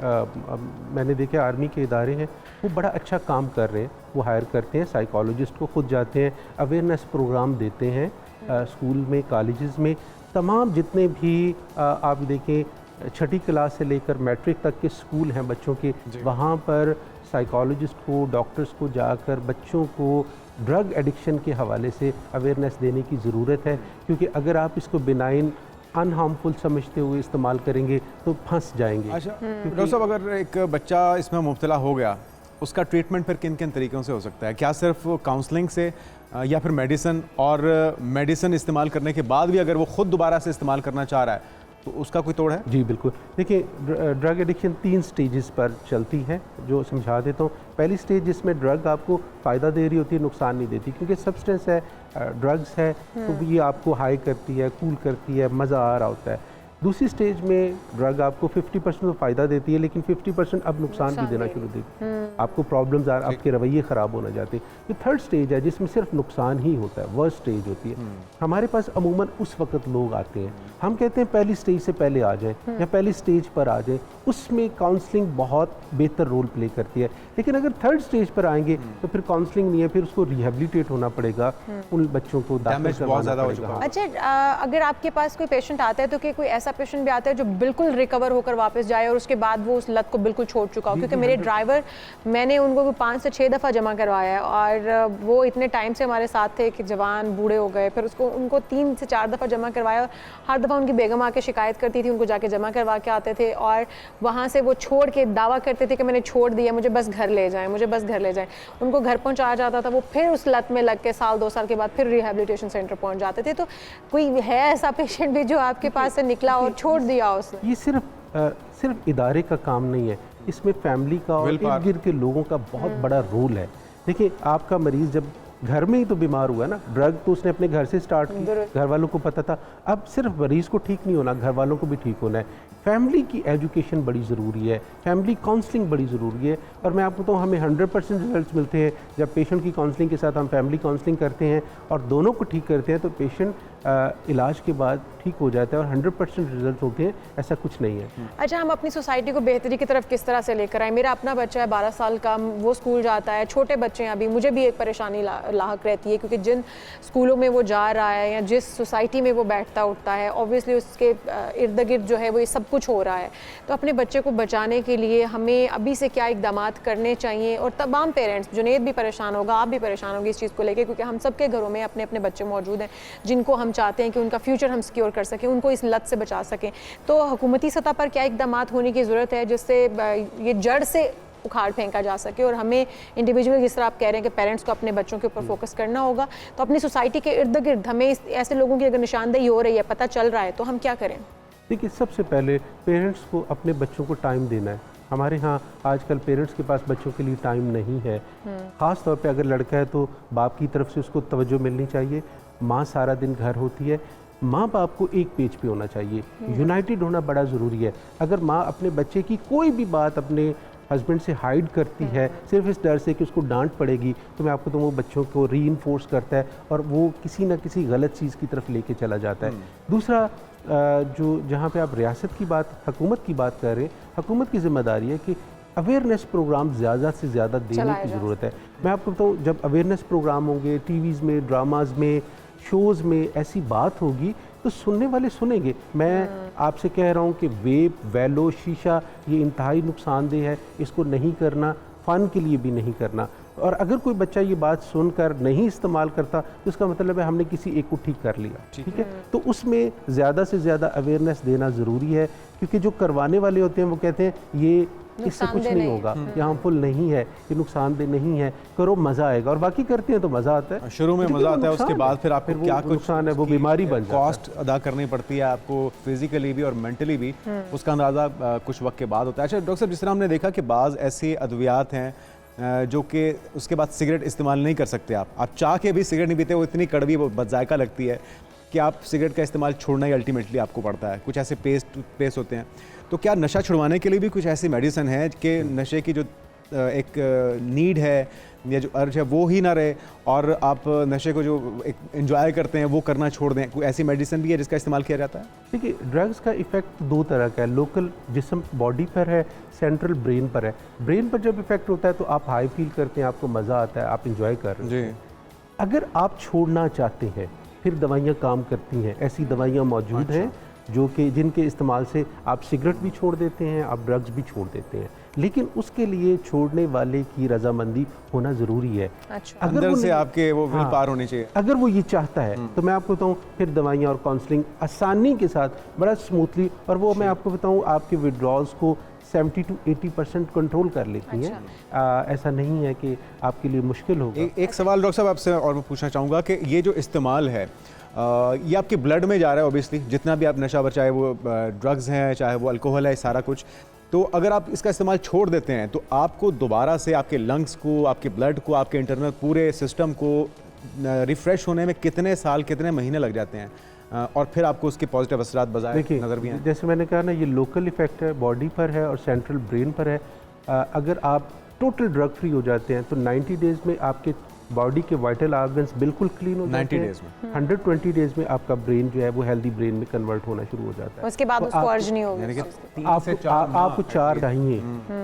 मैंने देखा आर्मी के इदारे हैं वो बड़ा अच्छा काम कर रहे हैं। वो हायर करते हैं साइकोलॉजिस्ट को, खुद जाते हैं, अवेयरनेस प्रोग्राम देते हैं स्कूल में, कॉलेजेस में, तमाम जितने भी आप देखें छठी क्लास से लेकर मैट्रिक तक के स्कूल हैं बच्चों के, वहाँ पर साइकोलॉजिस्ट को, डॉक्टर्स को जाकर बच्चों को ड्रग एडिक्शन के हवाले से अवेयरनेस देने की ज़रूरत है। क्योंकि अगर आप इसको बिनाइन अनहार्मफुल समझते हुए इस्तेमाल करेंगे तो फंस जाएंगे। अच्छा डॉक्टर साहब, अगर एक बच्चा इसमें मुब्तला हो गया, उसका ट्रीटमेंट फिर किन किन तरीक़ों से हो सकता है? क्या सिर्फ काउंसलिंग से या फिर मेडिसिन, और मेडिसिन इस्तेमाल करने के बाद भी अगर वो ख़ुद दोबारा से इस्तेमाल करना चाह रहा है तो उसका कोई तोड़ है? जी बिल्कुल। देखिए, ड्रग एडिक्शन 3 स्टेजेस पर चलती है, जो समझा देता हूँ। पहली स्टेज जिसमें ड्रग आपको फ़ायदा दे रही होती है, नुकसान नहीं देती, क्योंकि सब्सटेंस है, ड्रग्स है, तो ये आपको हाई करती है, कूल करती है, मज़ा आ रहा होता है। दूसरी स्टेज में ड्रग आपको 50% तो फ़ायदा देती है, लेकिन 50% अब नुकसान भी देना शुरू देती है, आपको प्रॉब्लम्स आपके रवैये ख़राब होना जाते हैं। ये थर्ड स्टेज है जिसमें सिर्फ नुकसान ही होता है, वर्स्ट स्टेज होती है। हमारे पास अमूमन उस वक्त लोग आते हैं, हम कहते हैं पहली स्टेज से पहले आ जाएं या पहली स्टेज पर आ जाएं, उसमें काउंसलिंग बहुत बेहतर रोल प्ले करती है। लेकिन अगर थर्ड स्टेज पर आएंगे तो फिर काउंसलिंग नहीं है, फिर उसको रिहेबिलिटेट होना पड़ेगा, उन बच्चों को दाखिल करवाना पड़ेगा। अच्छा, अगर आपके पास कोई पेशेंट आता है तो कि कोई ऐसा पेशेंट भी आता है जो बिल्कुल रिकवर होकर वापस जाए और उसके बाद वो उस लत को बिल्कुल छोड़ चुका हो? क्योंकि मेरे ड्राइवर, मैंने उनको 5 से 6 दफ़ा जमा करवाया है और वो इतने टाइम से हमारे साथ थे कि जवान बूढ़े हो गए, फिर उनको 3 से 4 दफ़ा जमा करवाया और हर दफ़ा उनकी बेगम आके शिकायत करती थी, उनको जाके जमा करवा के आते थे और वहाँ से वो छोड़ के दावा करते थे कि मैंने छोड़ दिया, मुझे बस घर ले जाएं, मुझे बस घर ले जाएं। उनको घर पहुँचाया जाता था, वो फिर उस लत में लग के 1-2 साल के बाद फिर रिहेबिलिटेशन सेंटर पहुँच जाते थे। तो कोई है ऐसा पेशेंट भी जो आपके पास से निकला और छोड़ दिया उसने? ये सिर्फ इदारे का काम नहीं है, इसमें फैमिली का और इर्द गिर्द के लोगों का बहुत बड़ा रोल है। देखिए, आपका मरीज़ जब घर में ही तो बीमार हुआ ना, ड्रग तो उसने अपने घर से स्टार्ट की, घर वालों को पता था। अब सिर्फ मरीज़ को ठीक नहीं होना, घर वालों को भी ठीक होना है। फैमिली की एजुकेशन बड़ी ज़रूरी है, फैमिली काउंसलिंग बड़ी ज़रूरी है। और मैं आपको बताऊँ, हमें 100% रिजल्ट मिलते हैं जब पेशेंट की काउंसलिंग के साथ हम फैमिली काउंसलिंग करते हैं और दोनों को ठीक करते हैं तो पेशेंट इलाज के बाद ठीक हो जाता है और 100% रिजल्ट होते हैं, ऐसा कुछ नहीं है। अच्छा, हम अपनी सोसाइटी को बेहतरी की तरफ किस तरह से लेकर आए? मेरा अपना बच्चा है 12 साल का, वो स्कूल जाता है, छोटे बच्चे हैं अभी, मुझे भी एक परेशानी लाहक रहती है क्योंकि जिन स्कूलों में वो जा रहा है या जिस सोसाइटी में वो बैठता उठता है, ऑब्वियसली उसके इर्द गिर्द जो है वो ये सब कुछ हो रहा है। तो अपने बच्चे को बचाने के लिए हमें अभी से क्या इकदाम करने चाहिए? और तमाम पेरेंट्स, जुनेद भी परेशान होगा, आप भी परेशान होंगे इस चीज़ को लेकर, क्योंकि हम सबके घरों में अपने अपने बच्चे मौजूद हैं जिनको हम चाहते हैं कि उनका फ्यूचर हम सिक्योर कर सकें, उनको इस लत से बचा सकें। तो हुकूमती सतह पर क्या इकदाम होने की ज़रूरत है जिससे ये जड़ से उखाड़ फेंका जा सके? और हमें इंडिविजुअल, जिस तरह आप कह रहे हैं कि पेरेंट्स को अपने बच्चों के ऊपर फोकस करना होगा, तो अपनी सोसाइटी के इर्द गिर्द हमें ऐसे लोगों की अगर निशानदेही हो रही है, पता चल रहा है, तो हम क्या करें? देखिए, सबसे पहले पेरेंट्स को अपने बच्चों को टाइम देना है। हमारे यहाँ आजकल पेरेंट्स के पास बच्चों के लिए टाइम नहीं है। ख़ास तौर पे अगर लड़का है तो बाप की तरफ से उसको तवज्जो मिलनी चाहिए। माँ सारा दिन घर होती है, माँ बाप को एक पेज पे होना चाहिए, यूनाइटेड होना बड़ा ज़रूरी है। अगर माँ अपने बच्चे की कोई भी बात अपने हस्बैंड से हाइड करती है सिर्फ इस डर से कि उसको डांट पड़ेगी, तो मैं आपको तो वो बच्चों को रीइंफोर्स करता है और वो किसी न किसी गलत चीज़ की तरफ लेके चला जाता है। दूसरा, जो जहाँ पे आप रियासत की बात, हुकूमत की बात कर रहे हैं, हुकूमत की जिम्मेदारी है कि अवेयरनेस प्रोग्राम ज़्यादा से ज़्यादा देने की ज़रूरत है। मैं आपको बताऊँ, जब अवेयरनेस प्रोग्राम होंगे, टीवीज़ में, ड्रामाज में, शोज़ में ऐसी बात होगी तो सुनने वाले सुनेंगे। मैं आपसे कह रहा हूँ कि वेप, वैलो, शीशा ये इंतहाई नुकसानदेह है, इसको नहीं करना, फ़न के लिए भी नहीं करना। और अगर कोई बच्चा ये बात सुनकर नहीं इस्तेमाल करता तो इसका मतलब है हमने किसी एक को ठीक कर लिया, ठीक है। तो उसमें ज़्यादा से ज़्यादा अवेयरनेस देना ज़रूरी है, क्योंकि जो करवाने वाले होते हैं वो कहते हैं ये इससे कुछ नहीं होगा, ये हार्मफुल नहीं है, ये नुकसानदेह नहीं है, करो मज़ा आएगा। और बाकी करते हैं तो मज़ा आता है, शुरू में मज़ा आता है, उसके बाद फिर आपको क्या कुछ नुकसान है, वो बीमारी बन जाता है। कॉस्ट अदा करनी पड़ती है आपको, फिजिकली भी और मेंटली भी, उसका अंदाज़ा कुछ वक्त के बाद होता है। अच्छा डॉक्टर साहब, जिस तरह हमने देखा कि बाज़ ऐसे अद्वियात हैं जो कि उसके बाद सिगरेट इस्तेमाल नहीं कर सकते आप चाह के भी सिगरेट नहीं पीते, वो इतनी कड़वी, वो बदजायका लगती है कि आप सिगरेट का इस्तेमाल छोड़ना ही अल्टीमेटली आपको पड़ता है। कुछ ऐसे पेस्ट होते हैं, तो क्या नशा छुड़वाने के लिए भी कुछ ऐसी मेडिसिन है कि नशे की जो एक नीड है या जो अर्ज है वो ही ना रहे और आप नशे को जो एक एंजॉय करते हैं वो करना छोड़ दें? कोई ऐसी मेडिसिन भी है जिसका इस्तेमाल किया जाता है? देखिए, ड्रग्स का इफेक्ट दो तरह का है, लोकल जिस्म बॉडी पर है, सेंट्रल ब्रेन पर है। ब्रेन पर जब इफेक्ट होता है तो आप हाई फील करते हैं, आपको मज़ा आता है, आप इंजॉय कर रहे हैं। अगर आप छोड़ना चाहते हैं फिर दवाइयाँ काम करती हैं, ऐसी दवाइयाँ मौजूद हैं जो कि जिनके इस्तेमाल से आप सिगरेट भी छोड़ देते हैं, आप ड्रग्स भी छोड़ देते हैं, लेकिन उसके लिए छोड़ने वाले की रजामंदी होना ज़रूरी है। अच्छा। अंदर से आपके वो विल पार होनी चाहिए। अगर वो ये चाहता है तो मैं आपको बताऊं, फिर दवाइयाँ और काउंसलिंग आसानी के साथ बड़ा स्मूथली, और वो मैं आपको बताऊं आपके विड्रॉल्स को 70 to 80% कंट्रोल कर लेती हैं। ऐसा नहीं है कि आपके लिए मुश्किल होगा। एक सवाल डॉक्टर साहब आपसे और मैं पूछना चाहूँगा कि ये जो इस्तेमाल है ये आपके ब्लड में जा रहा है, ऑब्वियसली जितना भी आप नशा, चाहे वो ड्रग्स हैं, चाहे वो अल्कोहल है, सारा कुछ। तो अगर आप इसका इस्तेमाल छोड़ देते हैं तो आपको दोबारा से आपके लंग्स को, आपके ब्लड को, आपके इंटरनल पूरे सिस्टम को रिफ़्रेश होने में कितने साल, कितने महीने लग जाते हैं और फिर आपको उसके पॉजिटिव असरात बजाय नज़र भी हैं? जैसे मैंने कहा ना, ये लोकल इफेक्ट है, बॉडी पर है और सेंट्रल ब्रेन पर है। अगर आप टोटल ड्रग फ्री हो जाते हैं तो 90 डेज़ में आपके बॉडी के वाइटल ऑर्गन्स बिल्कुल क्लीन हो जाते हैं। 90 डेज़ में 120 डेज़ में आपका ब्रेन जो है वो हेल्दी ब्रेन में कन्वर्ट होना शुरू हो जाता है। उसके बाद उसको अर्ज नहीं होगी। आपको 4 चाहिए,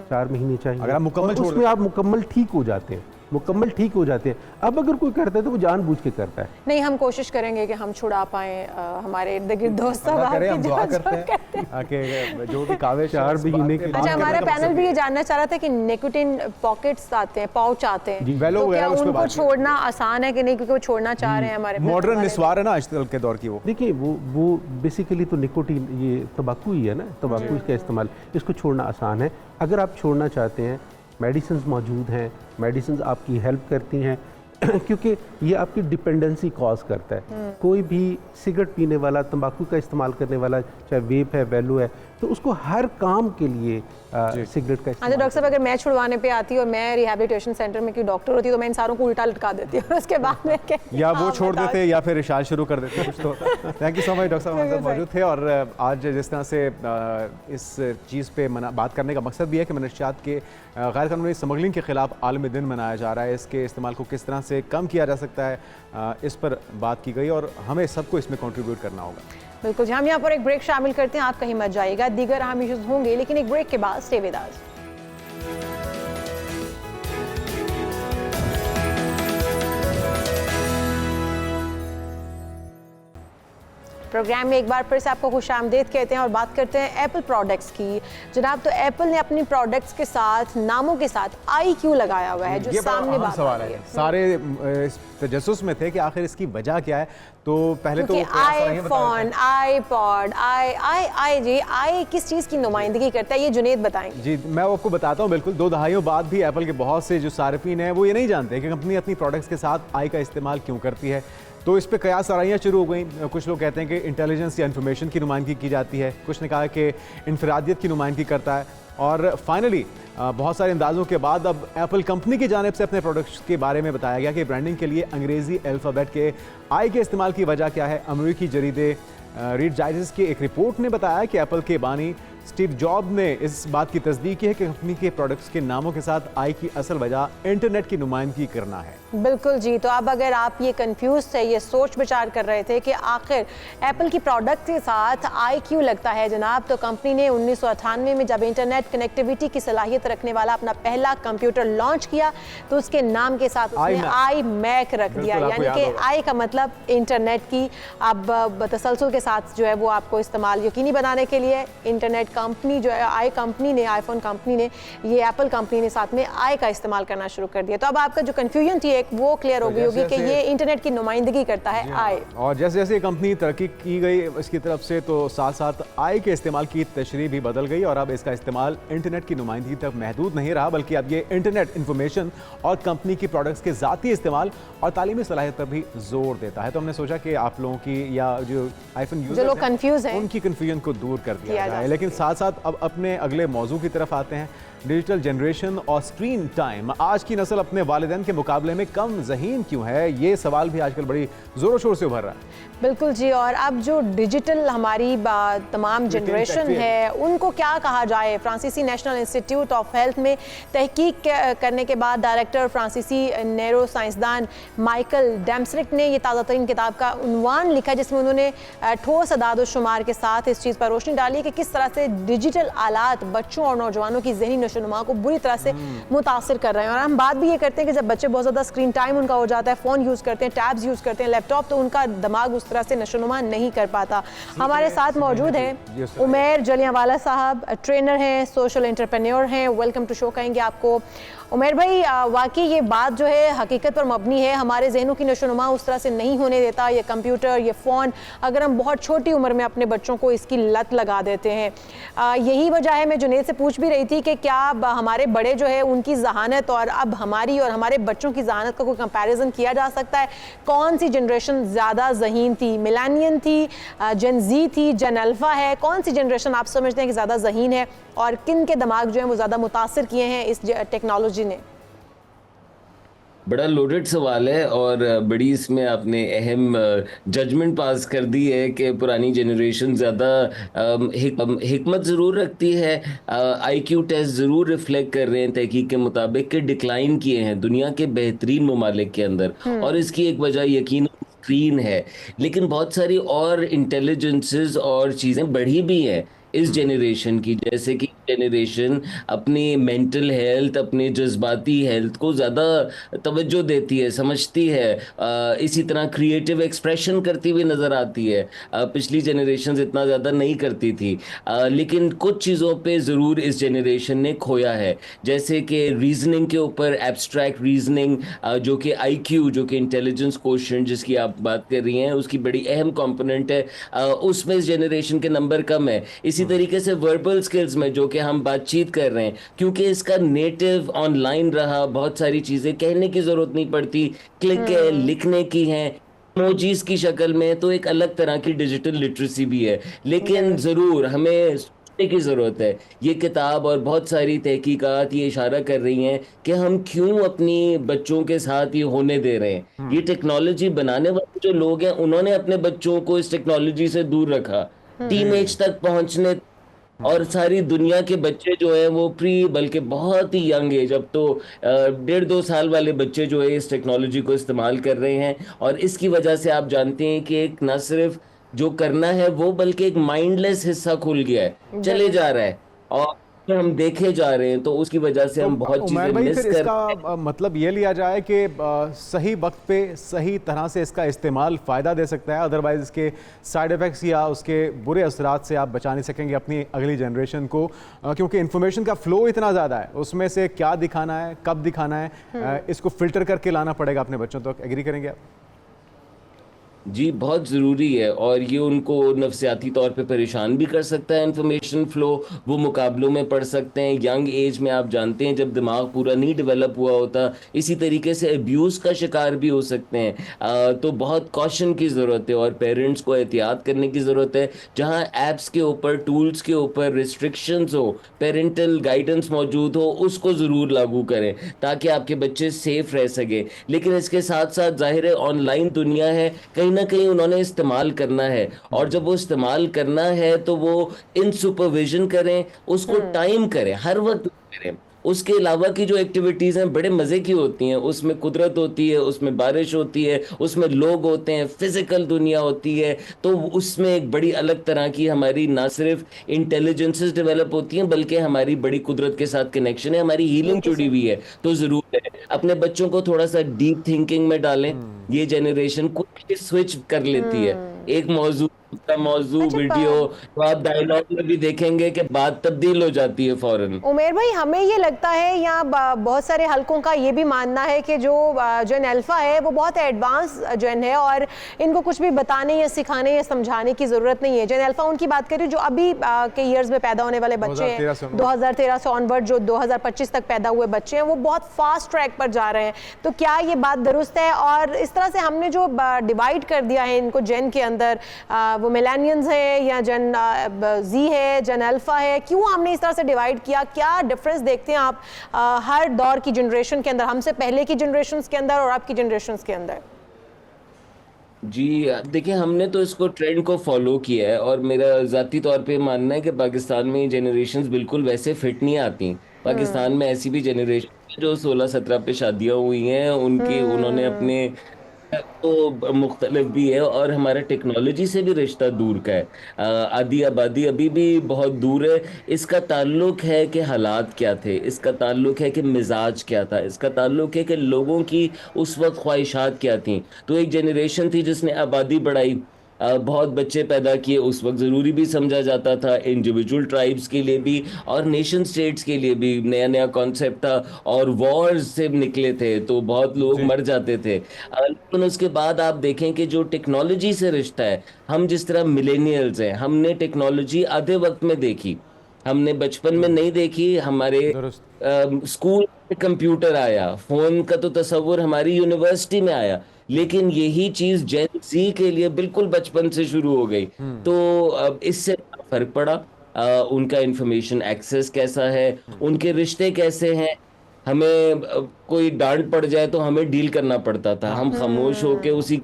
4 महीने चाहिए। अगर आप मुकम्मल छोड़ उसमें आप मुकम्मल ठीक हो जाते हैं, मुकम्मल ठीक हो जाते हैं। अब अगर कोई करता है तो वो जानबूझ के करता है। नहीं, हम कोशिश करेंगे कि हम छुड़ा पाएं हमारे इर्द गिर्द दोस्त हम दुआ करते हैं कि जो भी कावे 4 महीने के। अच्छा, हमारा पैनल भी ये जानना चाह रहा था कि निकोटिन पॉकेट्स आते हैं, पाउच आते हैं, तो क्या उनको छोड़ना आसान है कि नहीं, क्योंकि वो छोड़ना चाह रहे हैं हमारे मॉडर्न निस्वार है ना आजकल के दौर की। वो देखिए, वो बेसिकली तो निकोटीन, ये तंबाकू ही है ना, तंबाकू का इस्तेमाल, इसको छोड़ना आसान है। अगर आप छोड़ना चाहते हैं, मेडिसिन मौजूद हैं, मेडिसिन आपकी हेल्प करती हैं क्योंकि ये आपकी डिपेंडेंसी कॉज करता है। कोई भी सिगरेट पीने वाला, तंबाकू का इस्तेमाल करने वाला, चाहे वेप है, वैलो है, तो उसको हर काम के लिए सिगरेट का इस्तेमाल। अच्छा डॉक्टर साहब, अगर मैं छुड़वाने पे आती और मैं रिहैबिलिटेशन सेंटर में कोई डॉक्टर होती तो मैं इन सारों को उल्टा लटका देती और उसके बाद में या वो छोड़ देते या फिर इशार शुरू कर देते, कुछ तो। Thank you so much doctor साहब, हमारे साथ मौजूद थे। और आज जिस तरह से इस चीज़ पे बात करने का मकसद भी है कि मनशियात के गैर कानूनी स्मगलिंग के खिलाफ आलमी दिन मनाया जा रहा है, इसके इस्तेमाल को किस तरह से कम किया जा सकता है, इस पर बात की गई और हमें सबको इसमें कंट्रीब्यूट करना होगा। बिल्कुल जी, हम यहाँ पर एक ब्रेक शामिल करते हैं, आप कहीं मत जाइएगा, दीगर अहम इश्यूज होंगे, लेकिन एक ब्रेक के बाद स्टे विद अस। प्रोग्राम में एक बार फिर से आपको खुशामदीद कहते हैं और बात करते हैं एप्पल प्रोडक्ट्स की। जनाब, तो एप्पल ने अपनी प्रोडक्ट्स के साथ, नामों के साथ IQ लगाया हुआ है, जो सामने बात सवाल है। सारे तजस्सुस में थे कि आखिर इसकी वजह क्या है। तो पहले तो आईफोन, आईपॉड, आई किस चीज़ की नुमाइंदगी करता है, ये जुनेद बताएंगे। जी, मैं आपको बताता हूँ। बिल्कुल, 2 दहाइयों बाद भी एप्पल के बहुत से जो सार्फिन हैं वो ये नहीं जानते कि कंपनी अपनी प्रोडक्ट्स के साथ आई का इस्तेमाल क्यों करती है। तो इस पे कयास आराइयाँ शुरू हो गई। कुछ लोग कहते हैं कि इंटेलिजेंस या इन्फॉर्मेशन की नुमाइंदगी की जाती है, कुछ ने कहा कि इनफरादियत की नुमाइंदगी करता है, और फाइनली बहुत सारे अंदाज़ों के बाद अब एप्पल कंपनी की जानिब से अपने प्रोडक्ट्स के बारे में बताया गया कि ब्रांडिंग के लिए अंग्रेज़ी अल्फ़ाबेट के आई के इस्तेमाल की वजह क्या है। अमेरिकी जरीदे रीड डाइजेस्ट की एक रिपोर्ट ने बताया कि एप्पल के बानी स्टीव जॉब ने इस बात की तस्दीक की है कि कंपनी के प्रोडक्ट्स के नामों के साथ आई की असल वजह इंटरनेट की नुमाइंदगी करना है। बिल्कुल जी। तो अब अगर आप ये कंफ्यूज थे, ये सोच विचार कर रहे थे कि आखिर एप्पल की प्रोडक्ट के साथ आई क्यों लगता है जनाब, तो कंपनी ने 1998 में जब इंटरनेट कनेक्टिविटी की सलाहियत रखने वाला अपना पहला कंप्यूटर लॉन्च किया तो उसके नाम के साथ उसने आई मैक रख दिया, यानी कि आई का मतलब इंटरनेट की। अब तसलसल के साथ जो है वो आपको इस्तेमाल यकीनी बनाने के लिए इंटरनेट कंपनी जो है आई कंपनी ने, आईफोन कंपनी ने, ये एप्पल कंपनी ने साथ में आई का इस्तेमाल करना शुरू कर दिया। तो अब आपका जो कन्फ्यूजन थी वो क्लियर हो गई होगी कि ये इंटरनेट की नुमाइंदगी करता है आई। और जैसे जैसे कंपनी तरक्की की गई इसकी तरफ से, तो साथ साथ आई के इस्तेमाल की तशरीह भी बदल गई और अब इसका इस्तेमाल इंटरनेट की नुमाइंदगी तक महदूद नहीं रहा, बल्कि अब ये इंटरनेट इंफॉर्मेशन और कंपनी की प्रोडक्ट्स के ज़ाती इस्तेमाल और तालीमी सलाहियत पर भी जोर देता है। तो हमने सोचा कि आप लोगों की या जो आईफोन यूजर्स जो लोग कंफ्यूज हैं उनकी कन्फ्यूजन को दूर कर दिया जाए। लेकिन साथ साथ अब अपने अगले मौजू की तरफ आते हैं, डिजिटल जनरेशन और स्क्रीन टाइम। आज की नस्ल अपने वालिदैन के मुकाबले में कम ज़हीन क्यों है, ये सवाल भी आजकल बड़ी ज़ोरों शोर से उभर रहा है। बिल्कुल जी। और अब जो डिजिटल हमारी तमाम जनरेशन है उनको क्या कहा जाए। फ्रांसीसी नेशनल इंस्टीट्यूट ऑफ हेल्थ में तहकीक करने के बाद डायरेक्टर फ्रांसीसी न्यूरो साइंसदान माइकल डेम्सरिक ने ये ताज़ा तरीन किताब का उन्वान लिखा, जिसमें उन्होंने ठोस अदाद व शुमार के साथ इस चीज़ पर रोशनी डाली कि किस तरह से डिजिटल आलात बच्चों और नौजवानों की जहनी नशोनुमा को बुरी तरह से मुतासिर कर रहे हैं। और हम बात भी ये करते हैं कि जब बच्चे बहुत ज़्यादा स्क्रीन टाइम उनका हो जाता है, फ़ोन यूज़ करते हैं, टैब्स यूज़ करते हैं, लैपटॉप, तो उनका दिमाग उस तरह से नशोनुमा नहीं कर पाता। हमारे साथ मौजूद हैं उमैर जलियांवाला साहब, ट्रेनर हैं, सोशल एंटरप्रेन्योर हैं। वेलकम टू शो कहेंगे आपको। उमैर भाई, वाकई ये बात जो है हकीकत पर मबनी है, हमारे जहनों की नशोनुमा उस तरह से नहीं होने देता ये कंप्यूटर, ये फ़ोन, अगर हम बहुत छोटी उम्र में अपने बच्चों को इसकी लत लगा देते हैं। यही वजह है, मैं जुनेद से पूछ भी रही थी कि क्या हमारे बड़े जो है उनकी जहानत और अब हमारी और हमारे बच्चों की जहानत का कोई कंपैरिजन किया जा सकता है? कौन सी जनरेशन ज़्यादा ज़हीन थी, मिलेनियन थी, जेन जी थी, जेन अल्फ़ा है, कौन सी जनरेशन आप समझते हैं कि ज़्यादा ज़हीन है और किन के दिमाग जो है वो ज़्यादा मुतासिर किए हैं इस टेक्नोलॉजी ने? बड़ा लोडेड सवाल है और बड़ी इसमें आपने अहम जजमेंट पास कर दी है कि पुरानी जनरेशन ज़्यादा हिकमत ज़रूर रखती है। आईक्यू टेस्ट ज़रूर रिफ्लेक्ट कर रहे हैं तहकीक के मुताबिक कि डिक्लाइन किए हैं दुनिया के बेहतरीन ममालिक के अंदर, और इसकी एक वजह यकीन स्क्रीन है, लेकिन बहुत सारी और इंटेलिजेंसेस और चीज़ें बढ़ी भी हैं इस जनरेशन की, जैसे कि जनरेशन अपनी मेंटल हेल्थ, अपने जज्बाती हेल्थ को ज़्यादा तवज्जो देती है, समझती है, इसी तरह क्रिएटिव एक्सप्रेशन करती हुई नज़र आती है। पिछली जनरेशन इतना ज़्यादा नहीं करती थी, लेकिन कुछ चीज़ों पे ज़रूर इस जनरेशन ने खोया है, जैसे कि रीजनिंग के ऊपर, एब्स्ट्रैक्ट रीजनिंग जो कि आईक्यू, जो कि इंटेलिजेंस कोशेंट जिसकी आप बात कर रही हैं, उसकी बड़ी अहम कंपोनेंट है, उसमें इस जनरेशन के नंबर कम है। इसी तरीके से वर्बल स्किल्स में जो कि हम बातचीत कर रहे हैं, क्योंकि इसका नेटिव ऑनलाइन रहा, बहुत सारी चीज़ें कहने की ज़रूरत नहीं पड़ती, क्लिक है, लिखने की हैं, इमोजीज की शक्ल में, तो एक अलग तरह की डिजिटल लिटरेसी भी है। लेकिन ज़रूर हमें सोचने की ज़रूरत है। ये किताब और बहुत सारी तहकीकात ये इशारा कर रही हैं कि हम क्यों अपनी बच्चों के साथ ये होने दे रहे हैं। ये टेक्नोलॉजी बनाने वाले जो लोग हैं उन्होंने अपने बच्चों को इस टेक्नोलॉजी से दूर रखा, टीनेज तक पहुंचने, और सारी दुनिया के बच्चे जो है वो बल्कि बहुत ही यंग एज, अब तो 1.5-2 साल वाले बच्चे जो है इस टेक्नोलॉजी को इस्तेमाल कर रहे हैं। और इसकी वजह से आप जानते हैं कि एक न सिर्फ जो करना है वो, बल्कि एक माइंडलेस हिस्सा खुल गया है, चले जा रहा है, और हम देखे जा रहे हैं, तो उसकी वजह से हम बहुत चीजें मिस कर रहे हैं। मतलब ये लिया जाए कि सही वक्त पे सही तरह से इसका इस्तेमाल फ़ायदा दे सकता है, अदरवाइज इसके साइड इफ़ेक्ट्स या उसके बुरे असरात से आप बचा नहीं सकेंगे अपनी अगली जनरेशन को, क्योंकि इन्फॉर्मेशन का फ़्लो इतना ज़्यादा है, उसमें से क्या दिखाना है, कब दिखाना है, इसको फ़िल्टर करके लाना पड़ेगा अपने बच्चों तक। एग्री करेंगे आप? जी, बहुत ज़रूरी है, और ये उनको नफसियाती तौर पे परेशान भी कर सकता है। इन्फॉर्मेशन फ़्लो, वो मुकाबलों में पढ़ सकते हैं यंग एज में, आप जानते हैं जब दिमाग पूरा नहीं डेवलप हुआ होता, इसी तरीके से अब्यूज़ का शिकार भी हो सकते हैं। तो बहुत कॉशन की ज़रूरत है और पेरेंट्स को एहतियात करने की ज़रूरत है। जहाँ ऐप्स के ऊपर, टूल्स के ऊपर रिस्ट्रिक्शंस हो, पेरेंटल गाइडेंस मौजूद हो, उसको ज़रूर लागू करें ताकि आपके बच्चे सेफ़ रह सकें। लेकिन इसके साथ साथ ज़ाहिर है ऑनलाइन दुनिया है, कहीं ना कहीं उन्होंने इस्तेमाल करना है, और जब वो इस्तेमाल करना है तो वो इन सुपरविजन करें, उसको टाइम करें, हर वक्त करें। उसके अलावा की जो एक्टिविटीज़ हैं बड़े मज़े की होती हैं, उसमें कुदरत होती है, उसमें बारिश होती है, उसमें लोग होते हैं, फिजिकल दुनिया होती है, तो उसमें एक बड़ी अलग तरह की हमारी ना सिर्फ इंटेलिजेंसेस डेवलप होती हैं बल्कि हमारी बड़ी कुदरत के साथ कनेक्शन है, हमारी हीलिंग जुड़ी हुई है। तो ज़रूर है अपने बच्चों को थोड़ा सा डीप थिंकिंग में डालें। ये जनरेशन कुछ स्विच कर लेती है, एक मौजू अच्छा, वीडियो, तो आप डायलॉग में भी देखेंगे कि बात तब्दील हो जाती है फौरन। उमेर भाई, हमें ये लगता है या बहुत सारे हलकों का ये भी मानना है कि जो जेन अल्फा है वो बहुत एडवांस जेन है और इनको कुछ भी बताने या सिखाने या समझाने की ज़रूरत नहीं है। जेन अल्फा उनकी बात करें जो अभी के ईयर्स में पैदा होने वाले बच्चे हैं, 2013 से ऑनवर्ड जो 2025 तक पैदा हुए बच्चे हैं, वो बहुत फास्ट ट्रैक पर जा रहे हैं। तो क्या ये बात दुरुस्त है? और इस तरह से हमने जो डिवाइड कर दिया है इनको जेन के अंदर, वो मिलेनियंस है या जन जी है, जन अल्फा है, क्यों हमने इस तरह से डिवाइड किया? क्या डिफरेंस देखते हैं आप हर दौर की जनरेशन के अंदर, हमसे पहले की जनरेशन के अंदर और आपकी जनरेशन के अंदर? जी देखिए, हमने तो इसको ट्रेंड को फॉलो किया है और मेरा ज़ाती तौर पे मानना है कि पाकिस्तान में ये जनरेशन्स बिल्कुल वैसे फिट नहीं आती। पाकिस्तान में ऐसी भी जनरेशन जो 16-17 पे शादियां हुई हैं, उन्होंने अपने तो मुख्तलिफ भी है, और हमारा टेक्नोलॉजी से भी रिश्ता दूर का है। आधी आबादी अभी भी बहुत दूर है। इसका ताल्लुक है कि हालात क्या थे, इसका ताल्लुक है कि मिजाज क्या था, इसका ताल्लुक है कि लोगों की उस वक्त ख्वाहिशात क्या थी। तो एक जनरेशन थी जिसने आबादी बढ़ाई, बहुत बच्चे पैदा किए, उस वक्त ज़रूरी भी समझा जाता था, इंडिविजुअल ट्राइब्स के लिए भी और नेशन स्टेट्स के लिए भी नया नया कॉन्सेप्ट था, और वॉर्स से निकले थे तो बहुत लोग मर जाते थे। लेकिन उसके बाद आप देखें कि जो टेक्नोलॉजी से रिश्ता है, हम जिस तरह मिलेनियल्स हैं, हमने टेक्नोलॉजी आधे वक्त में देखी, हमने बचपन में नहीं देखी। हमारे स्कूल में कंप्यूटर आया, फ़ोन का तो तस्वुर हमारी यूनिवर्सिटी में आया, लेकिन यही चीज जेन ज़ी के लिए बिल्कुल बचपन से शुरू हो गई। तो इससे फर्क पड़ा, उनका इंफॉर्मेशन एक्सेस कैसा है, उनके रिश्ते कैसे हैं। हमें कोई डांट पड़ जाए तो हमें डील करना पड़ता था, हम खामोश होके उसी।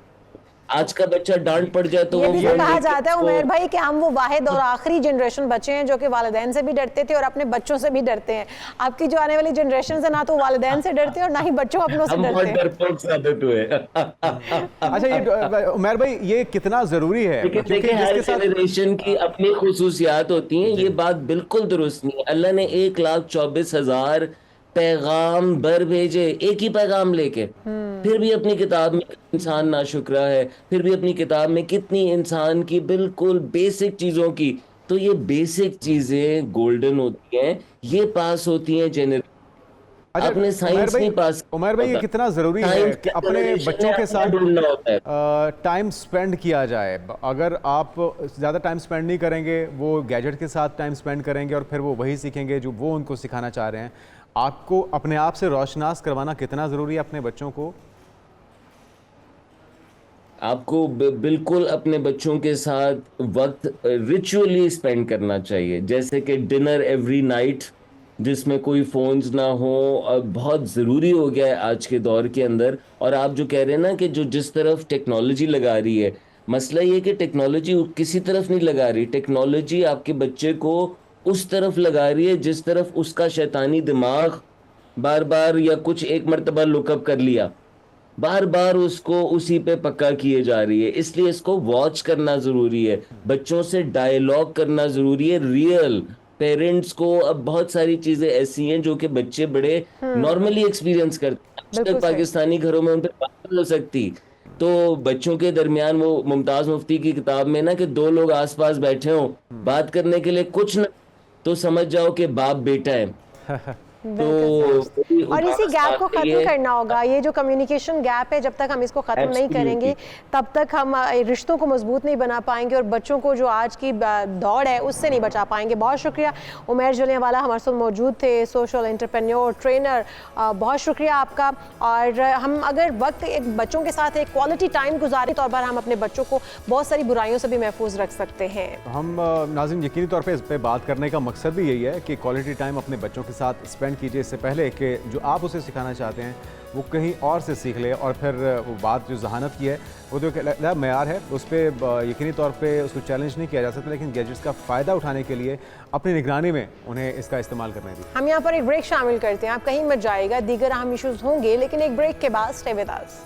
आज का बच्चा डांट पड़ जाए तो ये वो भी तो कहा जाता है उमेर भाई कि हम वो वाहिद और आखिरी जनरेशन बचे हैं जो कि वालिदैन से भी डरते थे और अपने बच्चों से भी डरते हैं। आपकी जो आने वाली जनरेशन है ना तो वालिदैन से डरते हैं और ना ही बच्चों अपनों से डरते हैं। डरपोक साबित हुए। अच्छा, ये उमेर भाई ये कितना जरूरी है? देखिए, हर जनरेशन की अपनी खुसूसियात होती हैं, ये बात बिल्कुल दुरुस्त नहीं है। अल्लाह ने 1,24,000 पैगाम बर भेजे एक ही पैगाम लेके, फिर भी अपनी किताब में इंसान नाशुक्रा है, फिर भी अपनी किताब में कितनी इंसान की बिल्कुल बेसिक चीजों की। तो ये बेसिक चीजें गोल्डन होती हैं, ये पास होती हैं जनरेशन। अच्छा, अपने साइंस नहीं पास। उमर भाई ये कितना ज़रूरी है कि अपने बच्चों के साथ टाइम स्पेंड किया जाए। अगर आप ज़्यादा टाइम स्पेंड नहीं करेंगे, वो गैजेट के साथ टाइम स्पेंड करेंगे और फिर वो वही सीखेंगे जो वो उनको सिखाना चाह रहे हैं। आपको अपने आप से रोशनास करवाना कितना ज़रूरी है अपने बच्चों को? आपको बिल्कुल अपने बच्चों के साथ वक्त रिचुअली स्पेंड करना चाहिए, जैसे कि डिनर एवरी नाइट, जिसमें कोई फ़ोन्स ना हो, और बहुत ज़रूरी हो गया है आज के दौर के अंदर। और आप जो कह रहे हैं ना कि जो जिस तरफ टेक्नोलॉजी लगा रही है, मसला ये कि टेक्नोलॉजी किसी तरफ नहीं लगा रही, टेक्नोलॉजी आपके बच्चे को उस तरफ लगा रही है जिस तरफ उसका शैतानी दिमाग बार बार या कुछ एक मर्तबा लुकअप कर लिया, बार बार उसको उसी पे पक्का किए जा रही है। इसलिए इसको वॉच करना ज़रूरी है, बच्चों से डायलॉग करना ज़रूरी है रियल। पेरेंट्स को अब बहुत सारी चीज़ें ऐसी हैं जो कि बच्चे बड़े नॉर्मली एक्सपीरियंस करते हैं, तक पाकिस्तानी घरों में उन पर बात नहीं हो सकती। तो बच्चों के दरमियान वो मुमताज़ मुफ्ती की किताब में ना कि दो लोग आसपास बैठे हों, बात करने के लिए कुछ ना, तो समझ जाओ कि बाप बेटा है। तो और इसी गैप को खत्म करना होगा। ये जो कम्युनिकेशन गैप है, जब तक हम इसको खत्म नहीं करेंगे तब तक हम रिश्तों को मजबूत नहीं बना पाएंगे और बच्चों को जो आज की दौड़ है उससे नहीं बचा पाएंगे। बहुत शुक्रिया उमेर जलियांवाला हमारे साथ मौजूद थे, सोशल एंटरप्रेन्योर, ट्रेनर, बहुत शुक्रिया आपका। और हम अगर वक्त एक बच्चों के साथ एक क्वालिटी टाइम गुजारे तौर पर हम अपने बच्चों को बहुत सारी बुराइयों से भी महफूज रख सकते हैं। हम नाज़रीन यकीनी तौर पर इस पर बात करने का मकसद भी यही है कि क्वालिटी टाइम अपने बच्चों के साथ स्पेंड ज्वाइन कीजिए इससे पहले कि जो आप उसे सिखाना चाहते हैं वो कहीं और से सीख ले, और फिर वो बात जो जहानत की है वो जो मेयार है उस पर यकीनी तौर पे उसको चैलेंज नहीं किया जा सकता, लेकिन गैजेट्स का फ़ायदा उठाने के लिए अपनी निगरानी में उन्हें इसका इस्तेमाल करने दी। हम यहाँ पर एक ब्रेक शामिल करते हैं, आप कहीं मत जाएगा, दीगर अहम इश्यूज होंगे, लेकिन एक ब्रेक के बाद स्टे विद अस।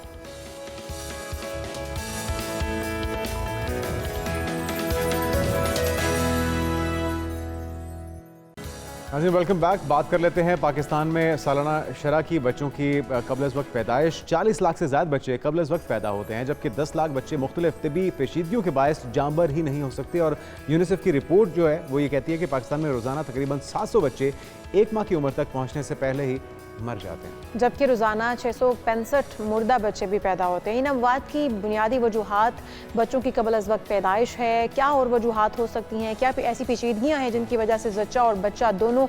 नाज़रीन वेलकम बैक। बात कर लेते हैं पाकिस्तान में सालाना शरह की बच्चों की कब्ल अज़ वक्त पैदाइश। 40 लाख से ज़्यादा बच्चे कब्ल अज़ वक्त पैदा होते हैं, जबकि 10 लाख बच्चे मुख्तलिफ तिबी पेचीदगियों के बायस जांबर ही नहीं हो सकते। और यूनिसेफ की रिपोर्ट जो है वो ये कहती है कि पाकिस्तान में रोज़ाना तकरीबन 700 बच्चे 1 माह की उम्र तक पहुँचने से पहले ही मर जाते हैं, जबकि रोज़ाना 665 मुर्दा बच्चे भी पैदा होते हैं। इन अमवात की बुनियादी वजूहात बच्चों की कब्ल अज़ वक्त पैदाइश है, क्या और वजूहात हो सकती हैं, क्या ऐसी पेचीदगियाँ हैं जिनकी वजह से ज़च्चा और बच्चा दोनों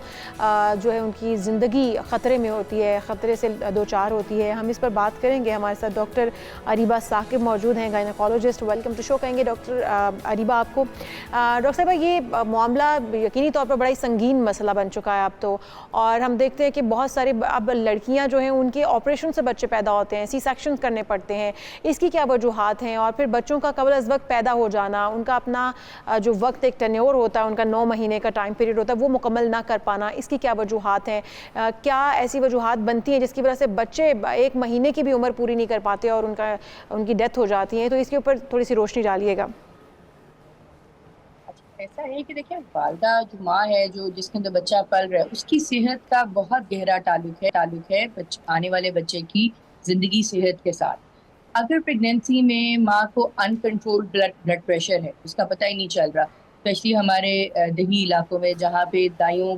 जो है उनकी ज़िंदगी ख़तरे में होती है, ख़तरे से दो चार होती है। हम इस पर बात करेंगे। हमारे साथ डॉक्टर अरीबा साकिब मौजूद हैं, गायनेकोलॉजिस्ट। वेलकम टू शो कहेंगे डॉक्टर अरीबा आपको। डॉक्टर साहब, ये मामला यकीनी तौर पर बड़ा ही संगीन मसला बन चुका है अब तो, और हम देखते हैं कि बहुत सारे अब लड़कियां जो हैं उनके ऑपरेशन से बच्चे पैदा होते हैं, सी सेक्शन करने पड़ते हैं। इसकी क्या वजूहात हैं? और फिर बच्चों का कब्ल अज़ वक्त पैदा हो जाना, उनका अपना जो वक्त एक टेन्योर होता है, उनका 9 महीने का टाइम पीरियड होता है, वो मुकम्मल ना कर पाना, इसकी क्या वजूहात हैं? क्या ऐसी वजूहात बनती हैं जिसकी वजह से बच्चे 1 महीने की भी उम्र पूरी नहीं कर पाते और उनकी डेथ हो जाती है? तो इसके ऊपर थोड़ी सी रोशनी डालिएगा। ऐसा है कि देखिए, वालदा जो माँ है, जो जिसके अंदर बच्चा पल रहा है, उसकी सेहत का बहुत गहरा ताल्लुक है आने वाले बच्चे की जिंदगी सेहत के साथ। अगर प्रेगनेंसी में माँ को अनकंट्रोल्ड ब्लड प्रेशर है, उसका पता ही नहीं चल रहा, स्पेशली हमारे दही इलाकों में जहाँ पे दाइयों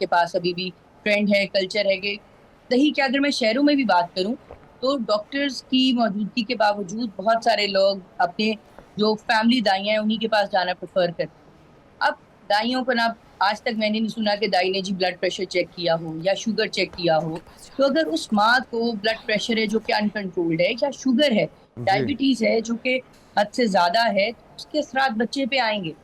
के पास अभी भी ट्रेंड है, कल्चर है कि दही क्या, अगर मैं शहरों में भी बात करूँ तो डॉक्टर्स की मौजूदगी के बावजूद बहुत सारे लोग अपने जो फैमिली दाइयाँ हैं उन्हीं के पास जाना प्रेफर करते हैं। अब दाइयों को ना, आज तक मैंने नहीं सुना कि दाई ने जी ब्लड प्रेशर चेक किया हो या शुगर चेक किया हो। तो अगर उस माँ को ब्लड प्रेशर है जो कि अनकंट्रोल्ड है, या शुगर है, डायबिटीज है जो कि हद से ज्यादा है, तो उसके असरात बच्चे पे आएंगे।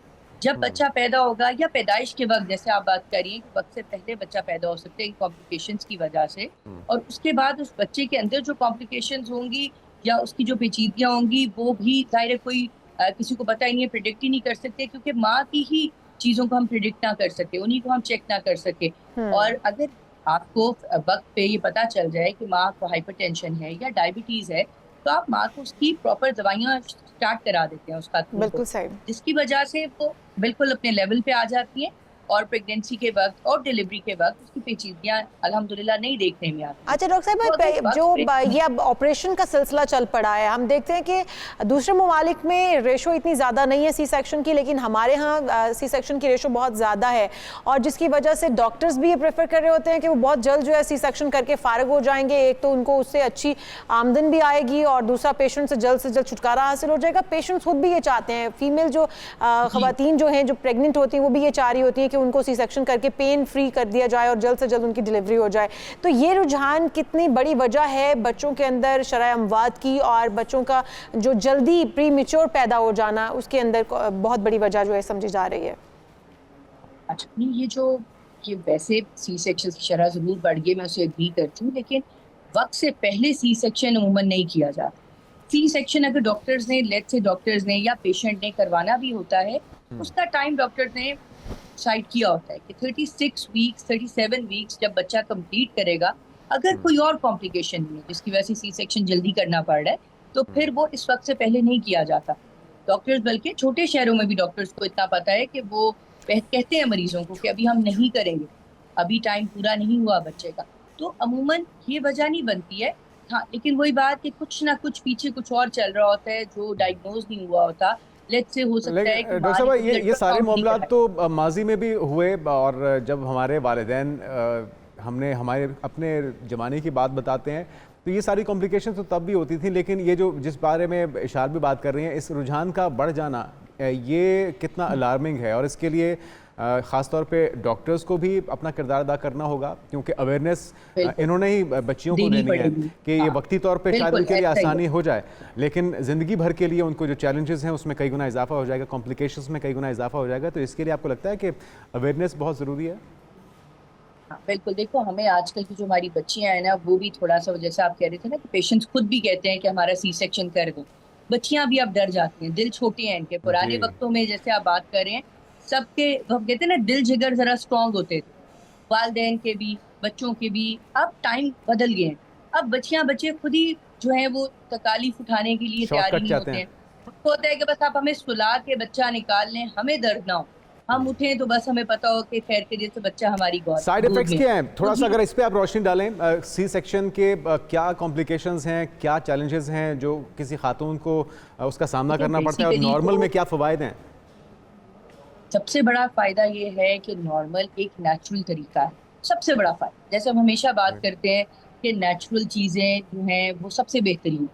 जब बच्चा पैदा होगा या पैदाइश के वक्त, जैसे आप बात करिए कि वक्त से पहले बच्चा पैदा हो सकता है कॉम्प्लिकेशंस की वजह से, और उसके बाद उस बच्चे के अंदर जो कॉम्प्लिकेशंस होंगी या उसकी जो पेचीदगियाँ होंगी वो भी ज़ाहिर है कोई किसी को पता ही नहीं है, प्रिडिक्ट ही नहीं कर सकते, क्योंकि माँ की ही चीज़ों को हम प्रिडिक्ट ना कर सके, उन्हीं को हम चेक ना कर सके। और अगर आपको वक्त पे ये पता चल जाए कि माँ को हाइपरटेंशन है या डायबिटीज़ है, तो आप माँ को उसकी प्रॉपर दवाइयाँ स्टार्ट करा देते हैं उसका, बिल्कुल सही, जिसकी वजह से वो बिल्कुल अपने लेवल पे आ जाती है, और प्रेगनेंसी के वक्त और डिलीवरी के वक्त उसकी पेचीदगियां अल्हम्दुलिल्लाह नहीं देखने में आती। अच्छा डॉक्टर साहब, जो ये अब ऑपरेशन का सिलसिला चल पड़ा है, हम देखते हैं कि दूसरे ममालिक में रेशो इतनी ज़्यादा नहीं है सी सेक्शन की, लेकिन हमारे यहाँ सी सेक्शन की रेशो बहुत ज़्यादा है, और जिसकी वजह से डॉक्टर्स भी ये प्रेफर कर रहे होते हैं कि वो बहुत जल्द जो है सी सेक्शन करके फ़ारिग हो जाएंगे। एक तो उनको उससे अच्छी आमदन भी आएगी, और दूसरा पेशेंट से जल्द छुटकारा हासिल हो जाएगा। पेशेंट्स खुद भी ये चाहते हैं, फीमेल जो ख़वातीन जो हैं जो प्रेगनेंट होती हैं वो भी ये चाह रही होती हैं कि उनको सी सेक्शन करके पेन फ्री कर दिया जाए और जल्द से जल्द उनकी डिलीवरी हो जाए। तो ये रुझान कितनी बड़ी वजह है बच्चों के अंदर शरह अमवात की, और बच्चों का जो जल्दी प्री मेच्योर पैदा हो जाना, उसके अंदर बहुत बड़ी वजह जो है समझी जा रही है? अच्छा, नहीं, ये वैसे सी सेक्शन की शरह जरूर बढ़ गई, मैं उसे एग्री करती हूँ, लेकिन वक्त से पहले सी सेक्शन अमूमन नहीं किया जाता। सी सेक्शन अगर डॉक्टर्स ने या पेशेंट ने करवाना भी होता है, उसका टाइम डॉक्टर ने साइड किया होता है कि 36 वीक्स 37 वीक्स जब बच्चा कंप्लीट करेगा, अगर कोई और कॉम्प्लिकेशन नहीं है जिसकी वजह से सी सेक्शन जल्दी करना पड़ रहा है, तो फिर वो इस वक्त से पहले नहीं किया जाता। डॉक्टर्स, बल्कि छोटे शहरों में भी डॉक्टर्स को इतना पता है कि वो कहते हैं मरीजों को कि अभी हम नहीं करेंगे, अभी टाइम पूरा नहीं हुआ बच्चे का। तो अमूमन ये वजह नहीं बनती है। हाँ, लेकिन वही बात कि कुछ ना कुछ पीछे कुछ और चल रहा होता है जो डायग्नोज नहीं हुआ होता। लेट्स से हो सकता है कि डॉक्टर साहब, ये सारे मामला तो माजी में भी हुए, और जब हमारे वालिदैन हमने हमारे अपने ज़माने की बात बताते हैं तो ये सारी कॉम्प्लिकेशन तो तब भी होती थी, लेकिन ये जो जिस बारे में इशार भी बात कर रही हैं, इस रुझान का बढ़ जाना, ये कितना अलार्मिंग है, और इसके लिए ख़ास तौर पे डॉक्टर्स को भी अपना किरदार अदा करना होगा, क्योंकि अवेयरनेस इन्होंने ही बच्चियों को देनी है कि ये वक्ती तौर पे शायद उनके लिए आसानी हो जाए, लेकिन ज़िंदगी भर के लिए उनको जो चैलेंजेस हैं उसमें कई गुना इजाफा हो जाएगा, कॉम्प्लिकेशंस में कई गुना इजाफा हो जाएगा। तो इसके लिए आपको लगता है कि अवेयरनेस बहुत ज़रूरी है? हाँ बिल्कुल, देखो हमें आजकल की जो हमारी बच्चियां हैं ना वो भी थोड़ा सा, जैसे आप कह रहे थे ना कि पेशेंट्स खुद भी कहते हैं कि हमारा सी सेक्शन कर दो, बच्चियां भी अब डर जाती हैं, दिल छोटे हैं इनके। पुराने जी। वक्तों में जैसे आप बात कर रहे हैं, सबके हम कहते हैं ना दिल जिगर जरा स्ट्रांग होते थे, वालिदैन के भी बच्चों के भी। अब टाइम बदल गए हैं, अब बच्चियां बच्चे खुद ही जो है वो तकालीफ उठाने के लिए तैयार ही शॉर्टकट नहीं चाहते होते हैं। हैं। उनको होता है कि बस आप हमें सुला के बच्चा निकाल लें, हमें दर्द ना हो, हम उठें तो बस हमें पता हो कि खैर के से बच्चा हमारी साइड गोद इफेक्ट्स में। क्या हैं, थोड़ा तो सा ये अगर इस पे आप रोशनी डालें, सी सेक्शन के क्या कॉम्प्लिकेशंस हैं, क्या चैलेंजेस हैं जो किसी खातून को उसका सामना देखिए, करना पड़ता है, और basically नॉर्मल तो में क्या फ़वाइद हैं? सबसे बड़ा फायदा ये है कि नॉर्मल एक नेचुरल तरीका है, सबसे बड़ा फायदा। जैसे हम हमेशा बात करते हैं कि नेचुरल चीजें जो हैं वो सबसे बेहतरीन।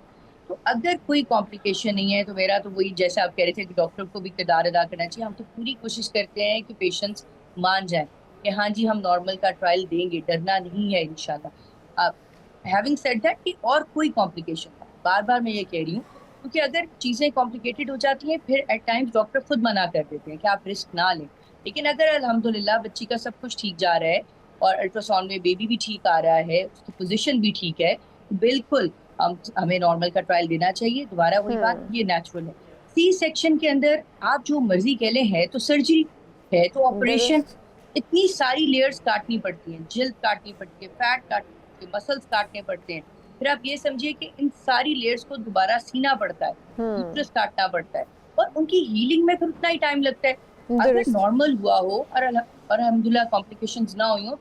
तो अगर कोई कॉम्प्लिकेशन नहीं है तो मेरा तो वही, जैसे आप कह रहे थे कि डॉक्टर को भी किरदार अदा करना चाहिए, हम तो पूरी कोशिश करते हैं कि पेशेंट्स मान जाए कि हाँ जी हम नॉर्मल का ट्रायल देंगे, डरना नहीं है इंशाल्लाह। अब हैविंग सेड दैट कि और कोई कॉम्प्लिकेशन, बार बार मैं ये कह रही हूँ, क्योंकि अगर चीजें कॉम्प्लिकेटेड हो जाती हैं फिर एट टाइम्स डॉक्टर खुद मना कर देते हैं कि आप रिस्क ना लें। लेकिन अगर अल्हम्दुलिल्लाह बच्ची का सब कुछ ठीक जा रहा है और अल्ट्रासाउंड में बेबी भी ठीक आ रहा है, उसकी पोजीशन भी ठीक है, तो बिल्कुल हमें नॉर्मल का ट्रायल देना चाहिए। दोबारा वही बात, ये नेचुरल है। सी सेक्शन के अंदर आप जो मर्जी कह लें, है तो सर्जरी, है तो ऑपरेशन, इतनी सारी लेयर्स काटनी पड़ती हैं, जिल्द काटनी पड़ती है, फैट काटनी पड़ती है, मसल्स काटने पड़ते हैं, फिर आप ये समझिए कि इन सारी लेयर्स को दोबारा सीना पड़ता है, यूट्रस काटना पड़ता है, और उनकी हीलिंग में फिर उतना ही टाइम लगता है। अगर नॉर्मल हुआ हो और अल्हम्दुलिल्लाह कॉम्प्लिकेशंस ना हुई हो,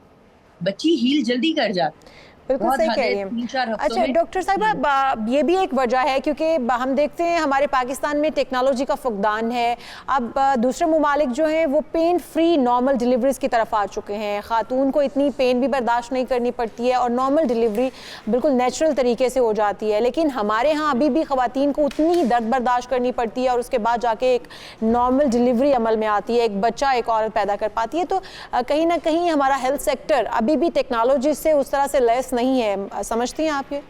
बच्ची हील जल्दी कर जाती है। बिल्कुल सही कह रही हैं। 3-4 हफ्तों अच्छा में। डॉक्टर साहिबा, ये भी एक वजह है क्योंकि हम देखते हैं हमारे पाकिस्तान में टेक्नोलॉजी का फुकदान है। अब दूसरे ममालिक जो हैं वो पेन फ्री नॉर्मल डिलीवरीज की तरफ आ चुके हैं, खातून को इतनी पेन भी बर्दाश्त नहीं करनी पड़ती है और नॉर्मल डिलीवरी बिल्कुल नेचुरल तरीके से हो जाती है। लेकिन हमारे यहाँ अभी भी ख़वातीन को उतनी ही दर्द बर्दाश्त करनी पड़ती है और उसके बाद जाके एक नॉर्मल डिलीवरी अमल में आती है, एक बच्चा एक औरत पैदा कर पाती है। तो कहीं ना कहीं हमारा हेल्थ सेक्टर अभी भी टेक्नोलॉजी से उस तरह से लैस नहीं है, समझती हैं आप ये?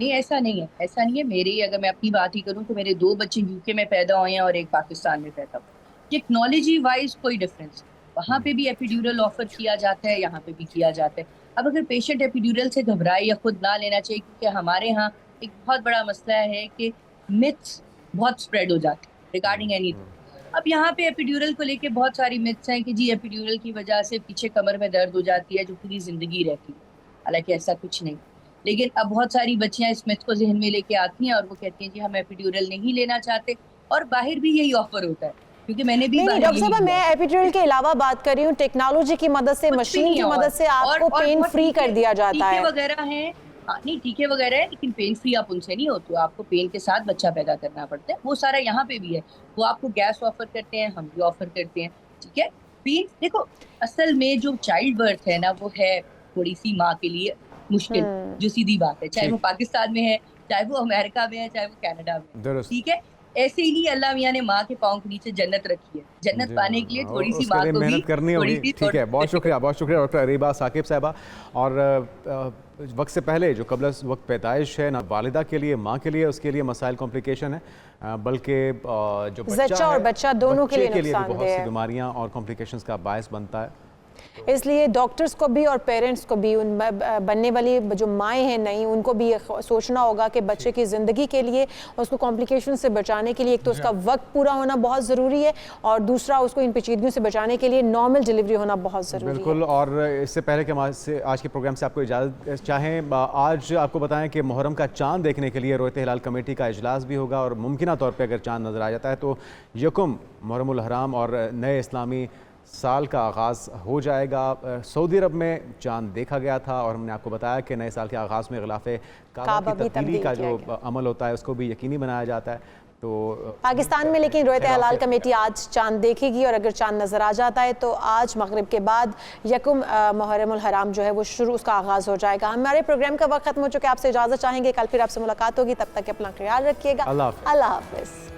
नहीं, ऐसा नहीं है, ऐसा नहीं है। मेरी अगर मैं अपनी बात ही करूं तो मेरे 2 बच्चे यूके में पैदा हुए हैं और एक पाकिस्तान में पैदा हुआ। टेक्नोलॉजी वाइज कोई डिफरेंस, वहाँ पे भी एपिड्यूरल ऑफर किया जाता है, यहाँ पे भी किया जाता है। अब अगर पेशेंट एपिड्यूरल से घबराए या खुद ना लेना चाहिए, क्योंकि हमारे यहाँ एक बहुत बड़ा मसला है कि मिथ्स बहुत स्प्रेड हो जाते हैं रिगार्डिंग एनीथिंग। अब यहाँ पे एपिड्यूरल को लेके बहुत सारी मिथ्स हैं कि जी एपिड्यूरल की वजह से पीछे कमर में दर्द हो जाती है जो पूरी जिंदगी रहती है, हालांकि ऐसा कुछ नहीं। लेकिन अब बहुत सारी बच्चियां इस मिथ को जहन में लेके आती हैं और वो कहती हैं जी हम एपिड्यूरल नहीं लेना चाहते, और बाहर भी यही ऑफर होता है, क्योंकि मैंने भी नहीं डॉक्टर साहब, मैं एपिड्यूरल के अलावा बात कर रही हूँ, टेक्नोलॉजी की मदद से, मशीन की मदद से आपको पेन फ्री कर दिया जाता है। टीके वगैरह हैं, नहीं टीके वगैरह है, लेकिन पेन फ्री आप उनसे नहीं होते, आपको पेन के साथ बच्चा पैदा करना पड़ता है। वो सारा यहाँ पे भी है, वो आपको गैस ऑफर करते हैं, हम भी ऑफर करते हैं, ठीक है। पेन देखो, असल में जो चाइल्ड बर्थ है ना वो है थोड़ी सी माँ के लिए मुश्किल, जो सीधी बात है, चाहे वो पाकिस्तान में है, चाहे वो अमेरिका में है, चाहे वो कनाडा में, ठीक है। ऐसे ही नहीं अल्लाह मियां ने माँ के पाँव के नीचे जन्नत रखी है, जन्नत पाने के लिए थोड़ी सी माँ को मेहनत करनी होगी। ठीक है, बहुत शुक्रिया डॉक्टर अरीबा साकिब साहिबा। और वक्त से पहले जो कबल वक्त पैदाइश है ना वालिदा के लिए, माँ के लिए, उसके लिए मसाइल कॉम्प्लिकेशन है, बल्कि जो बच्चा और बच्चा दोनों के लिए भी बहुत सी बीमारियाँ और कॉम्प्लिकेशंस का बायस बनता है। इसलिए डॉक्टर्स को भी और पेरेंट्स को भी, उन बनने वाली जो माएँ हैं नई, उनको भी सोचना होगा कि बच्चे की ज़िंदगी के लिए, उसको कॉम्प्लिकेशन से बचाने के लिए एक तो उसका वक्त पूरा होना बहुत ज़रूरी है, और दूसरा उसको इन पेचीदगियों से बचाने के लिए नॉर्मल डिलीवरी होना बहुत ज़रूरी है। बिल्कुल। और इससे पहले कि हमारे से आज के प्रोग्राम से आपको इजाज़त चाहें, आज आपको बताएं कि मुहर्रम का चाँद देखने के लिए रोयत हिलाल कमेटी का इजलास भी होगा, और मुमकिन तौर पर अगर चाँद नज़र आ जाता है तो यकुम मुहर्रमुल हराम और नए इस्लामी साल का आगाज़ हो जाएगा। सऊदी अरब में चांद देखा गया था और हमने आपको बताया कि नए साल के आगाज़ में ग़िलाफ़े काबा की तब्दीली का जो अमल होता है उसको भी यकीनी बनाया जाता है। तो पाकिस्तान में लेकिन रोयत हिलाल कमेटी आज चांद देखेगी, और अगर चांद नज़र आ जाता है तो आज मगरिब के बाद यकुम मुहर्रमुल हराम जो है वो शुरू, उसका आगाज़ हो जाएगा। हमारे प्रोग्राम का वक्त खत्म हो चुका है, आपसे इजाज़त चाहेंगे, कल फिर आपसे मुलाकात होगी, तब तक अपना ख्याल रखिएगा। अल्लाह हाफ़िज़।